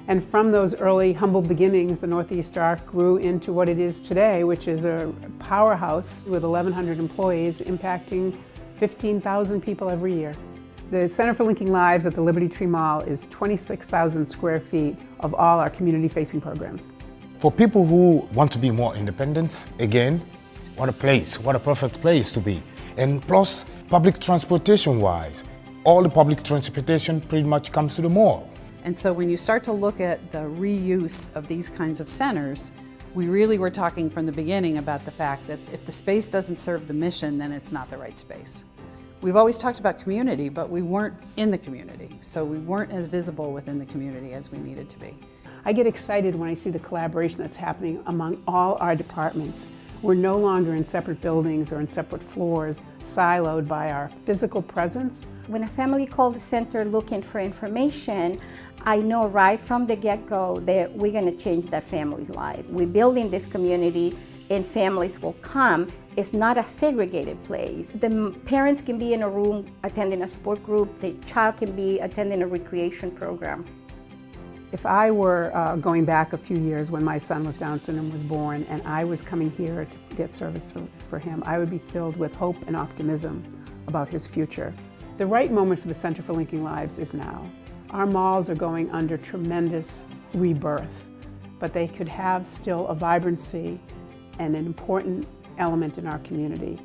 And from those early humble beginnings, the Northeast Arc grew into what it is today, which is a powerhouse with 1,100 employees impacting 15,000 people every year. The Center for Linking Lives at the Liberty Tree Mall is 26,000 square feet of all our community-facing programs. For people who want to be more independent, again, what a place, what a perfect place to be. And plus, public transportation wise, all the public transportation pretty much comes to the mall. And so when you start to look at the reuse of these kinds of centers, we really were talking from the beginning about the fact that if the space doesn't serve the mission, then it's not the right space. We've always talked about community, but we weren't in the community. So we weren't as visible within the community as we needed to be. I get excited when I see the collaboration that's happening among all our departments. We're no longer in separate buildings or in separate floors, siloed by our physical presence. When a family calls the center looking for information, I know right from the get-go that we're going to change that family's life. We're building this community and families will come. It's not a segregated place. The parents can be in a room attending a sport group, the child can be attending a recreation program. If I were going back a few years when my son with Down syndrome was born and I was coming here to get service for him, I would be filled with hope and optimism about his future. The right moment for the Center for Linking Lives is now. Our malls are going under tremendous rebirth, but they could have still a vibrancy and an important element in our community.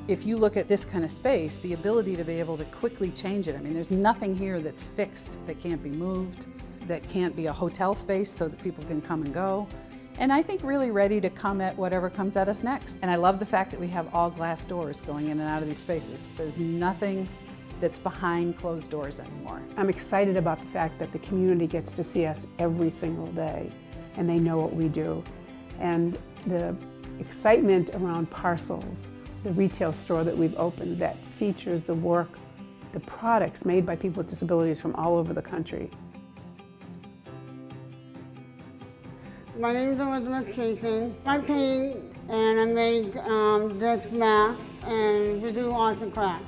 If you look at this kind of space, the ability to be able to quickly change it, I mean, there's nothing here that's fixed, that can't be moved, that can't be a hotel space so that people can come and go. And I think really ready to come at whatever comes at us next. And I love the fact that we have all glass doors going in and out of these spaces. There's nothing that's behind closed doors anymore. I'm excited about the fact that the community gets to see us every single day and they know what we do. And the excitement around Parcels, the retail store that we've opened that features the work, the products made by people with disabilities from all over the country. My name is Elizabeth Jason. I paint and I make this mask and we do arts and crafts.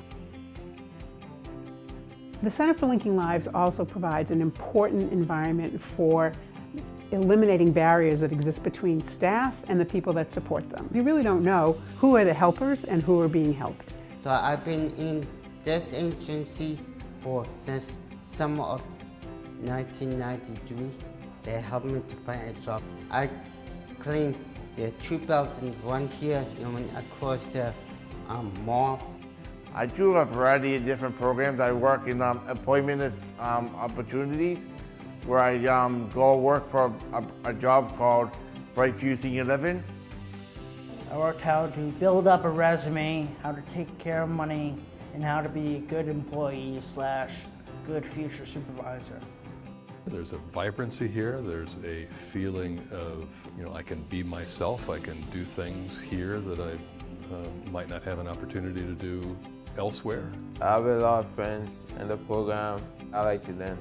The Center for Linking Lives also provides an important environment for eliminating barriers that exist between staff and the people that support them. You really don't know who are the helpers and who are being helped. So I've been in this agency since summer of 1993. They helped me to find a job. I cleaned the 2 buildings, one here and one across the mall. I do a variety of different programs. I work in employment opportunities where I go work for a job called Brightview Senior Living. I worked how to build up a resume, how to take care of money, and how to be a good employee / good future supervisor. There's a vibrancy here. There's a feeling of, I can be myself. I can do things here that I might not have an opportunity to do elsewhere. I have a lot of friends in the program. I like to learn.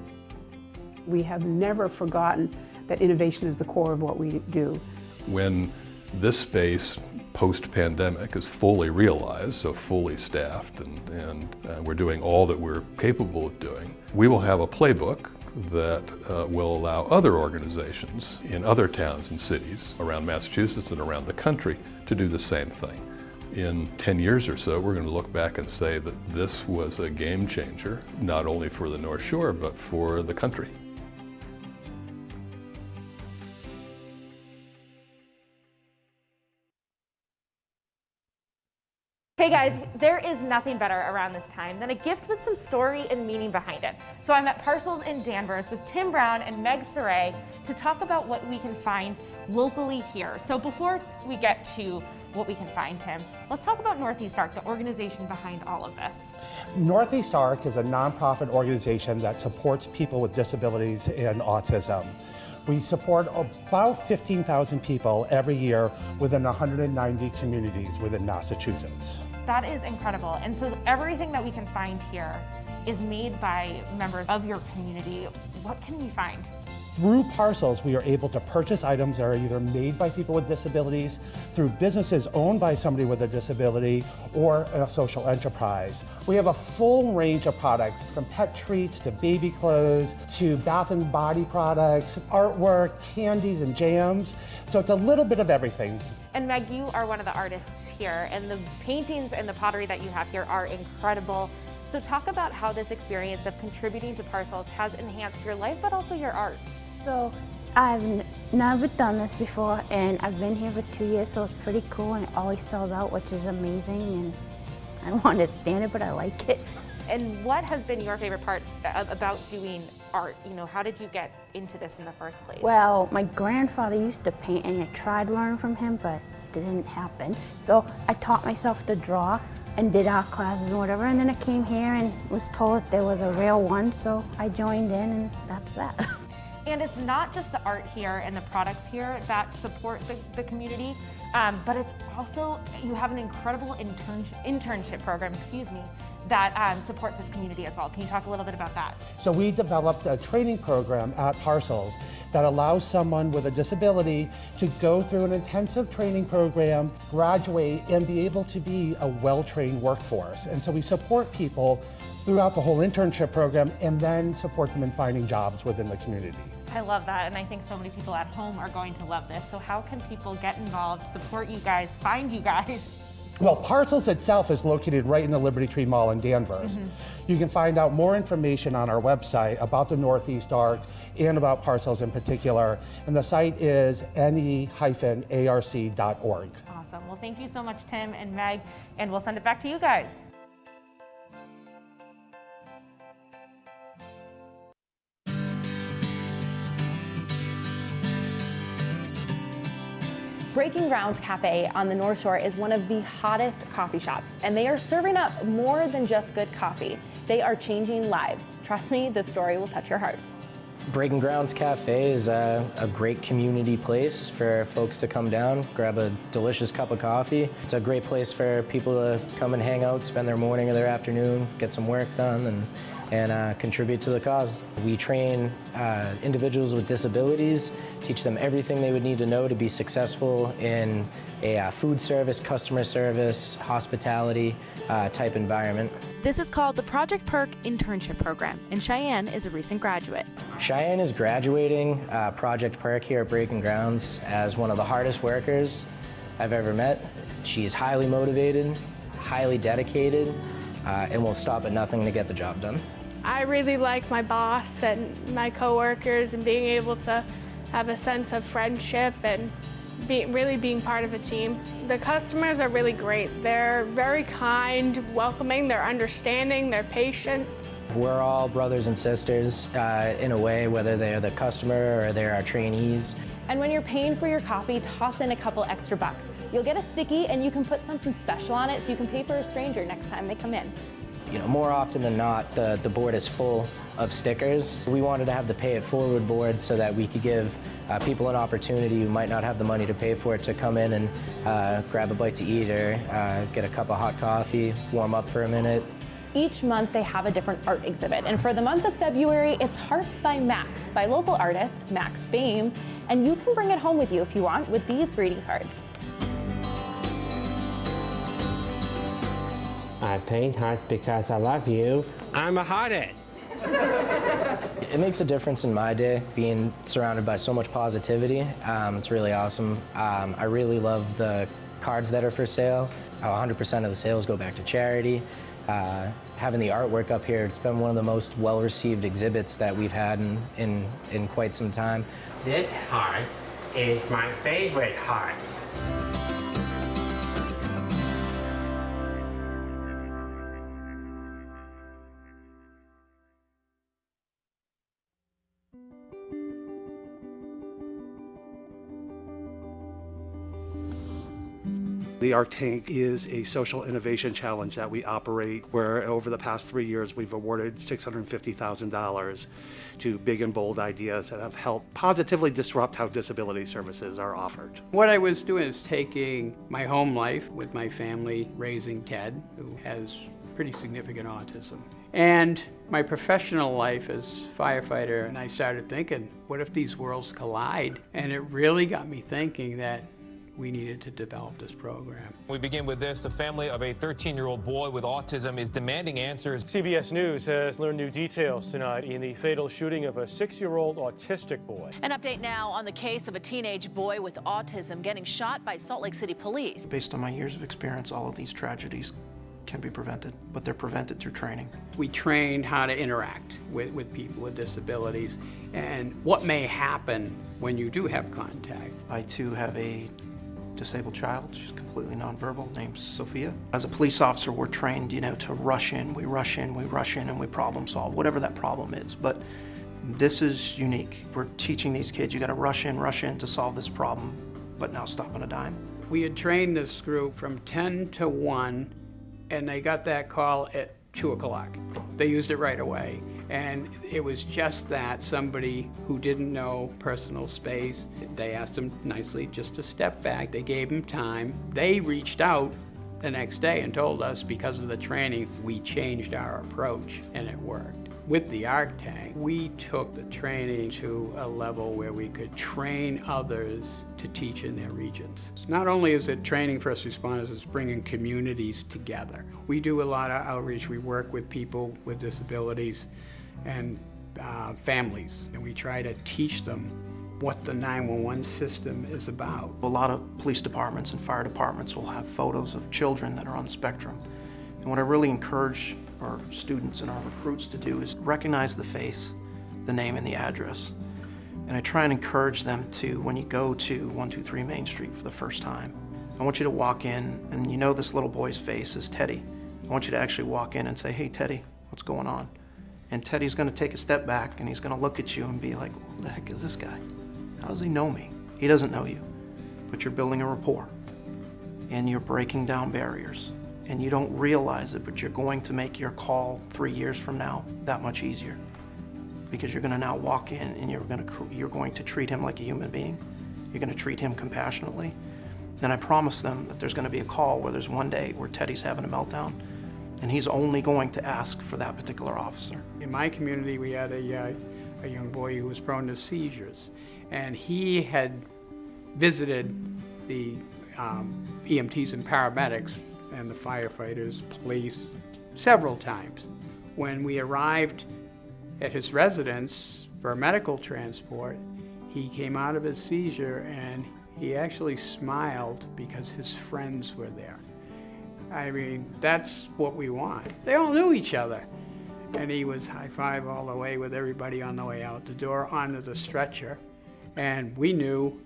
We have never forgotten that innovation is the core of what we do. When this space post-pandemic is fully realized, so fully staffed, and we're doing all that we're capable of doing, we will have a playbook that will allow other organizations in other towns and cities around Massachusetts and around the country to do the same thing. In 10 years or so, we're going to look back and say that this was a game changer, not only for the North Shore, but for the country. Hey guys, there is nothing better around this time than a gift with some story and meaning behind it. So I'm at Parcels in Danvers with Tim Brown and Meg Saray to talk about what we can find locally here. So before we get to what we can find, Tim, let's talk about Northeast ARC, the organization behind all of this. Northeast ARC is a nonprofit organization that supports people with disabilities and autism. We support about 15,000 people every year within 190 communities within Massachusetts. That is incredible. And so everything that we can find here is made by members of your community. What can we find? Through Parcels, we are able to purchase items that are either made by people with disabilities, through businesses owned by somebody with a disability, or a social enterprise. We have a full range of products, from pet treats to baby clothes, to bath and body products, artwork, candies and jams. So it's a little bit of everything. And Meg, you are one of the artists here, and the paintings and the pottery that you have here are incredible. So talk about how this experience of contributing to Parcels has enhanced your life, but also your art. So I've never done this before, and I've been here for 2 years, so it's pretty cool, and it always sells out, which is amazing. And I don't want to stand it, but I like it. And what has been your favorite part about doing art? You know, how did you get into this in the first place? Well, my grandfather used to paint, and I tried to learn from him, but it didn't happen. So I taught myself to draw and did art classes and whatever, and then I came here and was told that there was a real one, so I joined in, and that's that. And it's not just the art here and the products here that support the community, but it's also, you have an incredible internship program, that supports this community as well. Can you talk a little bit about that? So we developed a training program at Parcels that allows someone with a disability to go through an intensive training program, graduate, and be able to be a well-trained workforce. And so we support people throughout the whole internship program and then support them in finding jobs within the community. I love that, and I think so many people at home are going to love this. So how can people get involved, support you guys, find you guys? Well, Parcels itself is located right in the Liberty Tree Mall in Danvers. You can find out more information on our website about the Northeast Arc and about Parcels in particular, and the site is ne-arc.org. Awesome. Well, thank you so much, Tim and Meg, and we'll send it back to you guys. Breaking Grounds Cafe on the North Shore is one of the hottest coffee shops, and they are serving up more than just good coffee. They are changing lives. Trust me, this story will touch your heart. Breaking Grounds Cafe is a great community place for folks to come down, grab a delicious cup of coffee. It's a great place for people to come and hang out, spend their morning or their afternoon, get some work done, and contribute to the cause. We train individuals with disabilities, teach them everything they would need to know to be successful in a food service, customer service, hospitality type environment. This is called the Project Perk Internship Program, and Cheyenne is a recent graduate. Cheyenne is graduating Project Perk here at Breaking Grounds as one of the hardest workers I've ever met. She's highly motivated, highly dedicated, and will stop at nothing to get the job done. I really like my boss and my coworkers and being able to have a sense of friendship and really being part of a team. The customers are really great. They're very kind, welcoming, they're understanding, they're patient. We're all brothers and sisters in a way, whether they're the customer or they're our trainees. And when you're paying for your coffee, toss in a couple extra bucks. You'll get a sticky and you can put something special on it so you can pay for a stranger next time they come in. You know, more often than not, the board is full of stickers. We wanted to have the Pay It Forward board so that we could give people an opportunity who might not have the money to pay for it to come in and grab a bite to eat or get a cup of hot coffee, warm up for a minute. Each month they have a different art exhibit, and for the month of February, it's Hearts by Max, by local artist Max Bame, and you can bring it home with you if you want with these greeting cards. I paint hearts because I love you. I'm a artist. It makes a difference in my day, being surrounded by so much positivity. It's really awesome. I really love the cards that are for sale. 100% of the sales go back to charity. Having the artwork up here, it's been one of the most well-received exhibits that we've had in quite some time. This heart is my favorite heart. The Arc Tank is a social innovation challenge that we operate where over the past 3 years we've awarded $650,000 to big and bold ideas that have helped positively disrupt how disability services are offered. What I was doing is taking my home life with my family, raising Ted, who has pretty significant autism, and my professional life as firefighter, and I started thinking, what if these worlds collide? And it really got me thinking that we needed to develop this program. We begin with this. The family of a 13-year-old boy with autism is demanding answers. CBS News has learned new details tonight in the fatal shooting of a 6-year-old autistic boy. An update now on the case of a teenage boy with autism getting shot by Salt Lake City police. Based on my years of experience, all of these tragedies can be prevented, but they're prevented through training. We train how to interact with people with disabilities and what may happen when you do have contact. I too have a disabled child. She's completely nonverbal, named Sophia. As a police officer, we're trained, to rush in, we rush in, and we problem solve, whatever that problem is. But this is unique. We're teaching these kids, you gotta rush in to solve this problem, but now stop on a dime. We had trained this group from 10 to 1, and they got that call at 2 o'clock. They used it right away. And it was just that, somebody who didn't know personal space, they asked him nicely just to step back. They gave him time. They reached out the next day and told us because of the training, we changed our approach and it worked. With the Arc Tank, we took the training to a level where we could train others to teach in their regions. Not only is it training first responders, it's bringing communities together. We do a lot of outreach. We work with people with disabilities and families, and we try to teach them what the 911 system is about. A lot of police departments and fire departments will have photos of children that are on the spectrum. And what I really encourage our students and our recruits to do is recognize the face, the name, and the address. And I try and encourage them to, when you go to 123 Main Street for the first time, I want you to walk in, and this little boy's face is Teddy. I want you to actually walk in and say, "Hey, Teddy, what's going on?" And Teddy's gonna take a step back and he's gonna look at you and be like, "Who the heck is this guy? How does he know me?" He doesn't know you, but you're building a rapport and you're breaking down barriers. And you don't realize it, but you're going to make your call 3 years from now that much easier, because you're gonna now walk in and you're going to treat him like a human being. You're gonna treat him compassionately. Then I promise them that there's gonna be a call where there's one day where Teddy's having a meltdown and he's only going to ask for that particular officer. In my community, we had a young boy who was prone to seizures, and he had visited the EMTs and paramedics and the firefighters, police, several times. When we arrived at his residence for medical transport, he came out of his seizure and he actually smiled because his friends were there. I mean, that's what we want. They all knew each other. And he was high-five all the way with everybody on the way out the door onto the stretcher. And we knew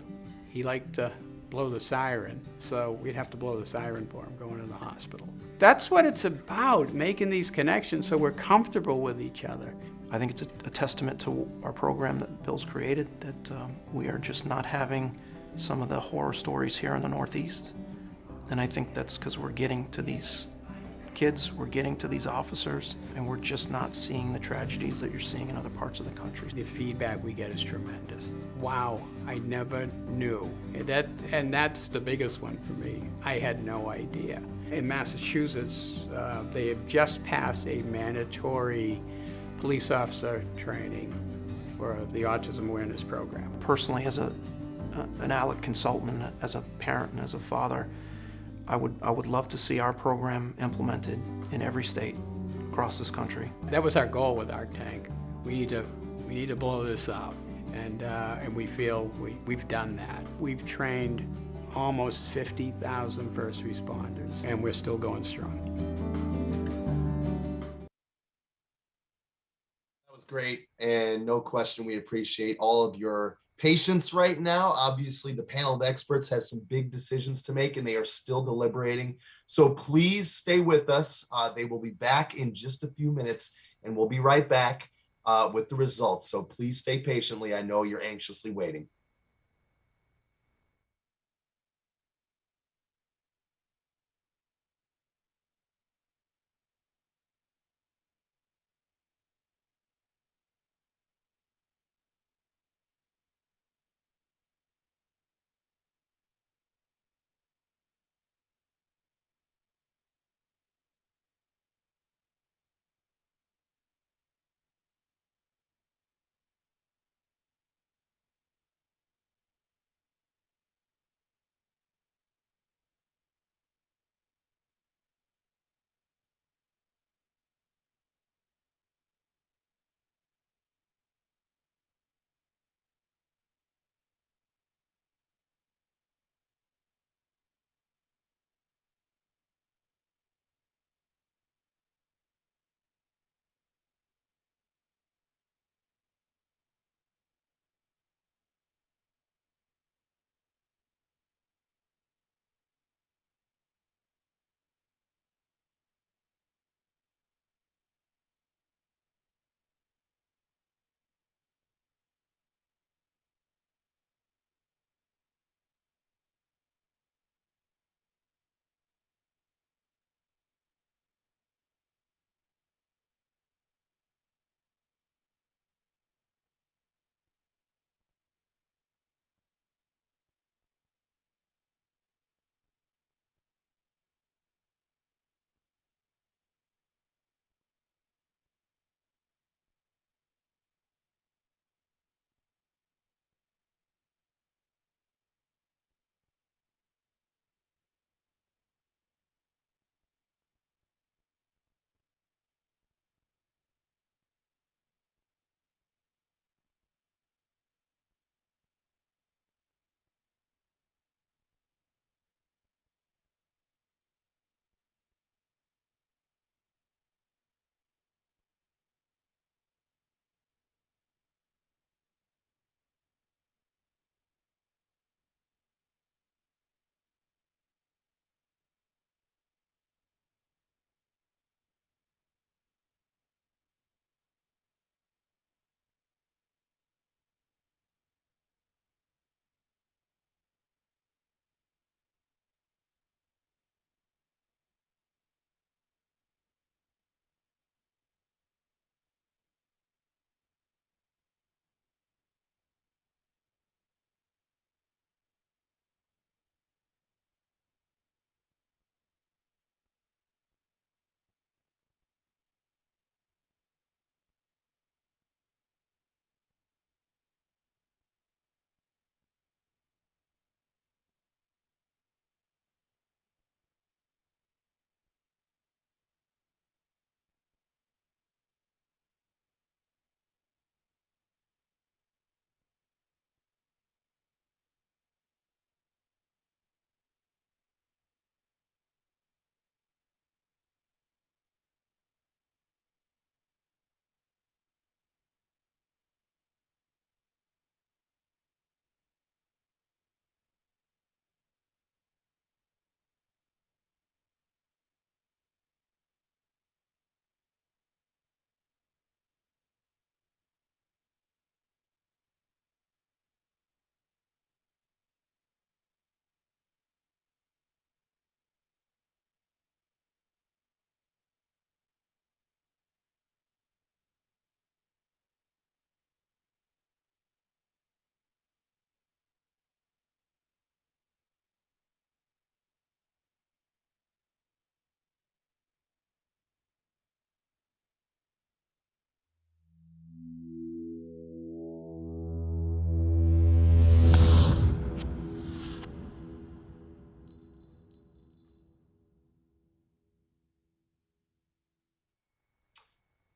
he liked to blow the siren, so we'd have to blow the siren for him going to the hospital. That's what it's about, making these connections so we're comfortable with each other. I think it's a testament to our program that Bill's created, that we are just not having some of the horror stories here in the Northeast. And I think that's because we're getting to these kids, we're getting to these officers, and we're just not seeing the tragedies that you're seeing in other parts of the country. The feedback we get is tremendous. Wow, I never knew. And that's the biggest one for me. I had no idea. In Massachusetts, they have just passed a mandatory police officer training for the Autism Awareness Program. Personally, as an ALEC consultant, as a parent and as a father, I would love to see our program implemented in every state across this country. That was our goal with Arc Tank. We need to blow this up, and we feel we've done that. We've trained almost 50,000 first responders, and we're still going strong. That was great, and no question, we appreciate all of your patience right now. Obviously, the panel of experts has some big decisions to make and they are still deliberating. So please stay with us. They will be back in just a few minutes and we'll be right back with the results. So please stay patiently. I know you're anxiously waiting.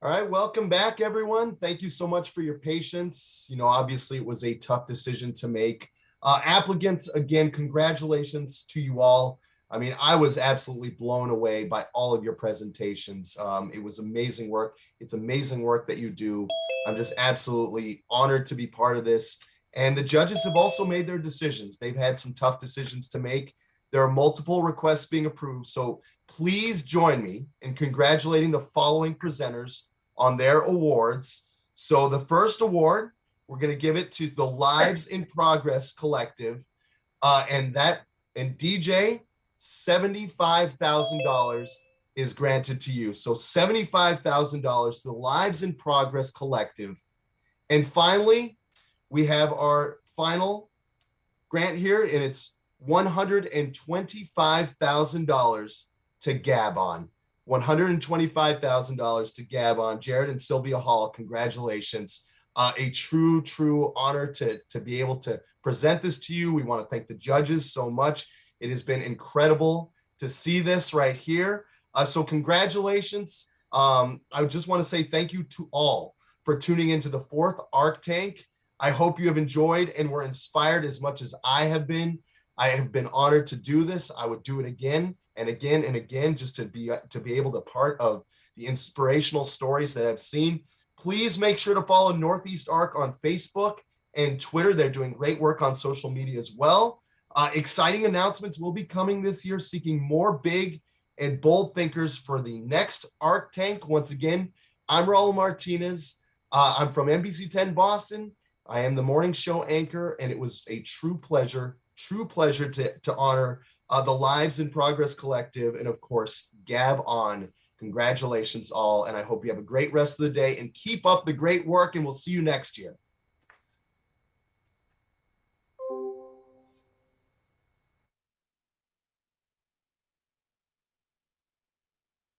All right, welcome back, everyone. Thank you so much for your patience. You know, obviously it was a tough decision to make. Applicants, again, congratulations to you all. I mean, I was absolutely blown away by all of your presentations. It was amazing work. It's amazing work that you do. I'm just absolutely honored to be part of this. And the judges have also made their decisions. They've had some tough decisions to make. There are multiple requests being approved. So please join me in congratulating the following presenters on their awards. So the first award, we're going to give it to the Lives in Progress Collective. And DJ, $75,000 is granted to you. So $75,000 to the Lives in Progress Collective. And finally, we have our final grant here, and it's $125,000 to Gabon. $125,000 to Gabon. Jared and Sylvia Hall, congratulations. A true honor to be able to present this to you. We want to thank the judges so much. It has been incredible to see this right here. So congratulations. I just want to say thank you to all for tuning into the 4th Arc Tank. I hope you have enjoyed and were inspired as much as I have been. I have been honored to do this. I would do it again and again and again, just to be able to part of the inspirational stories that I've seen. Please make sure to follow Northeast Arc on Facebook and Twitter. They're doing great work on social media as well. Exciting announcements will be coming this year, seeking more big and bold thinkers for the next Arc Tank. Once again, I'm Raul Martinez. I'm from NBC 10 Boston. I am the morning show anchor, and it was a true pleasure to honor the Lives in Progress Collective, and of course, Gab On. Congratulations all, and I hope you have a great rest of the day and keep up the great work, and we'll see you next year.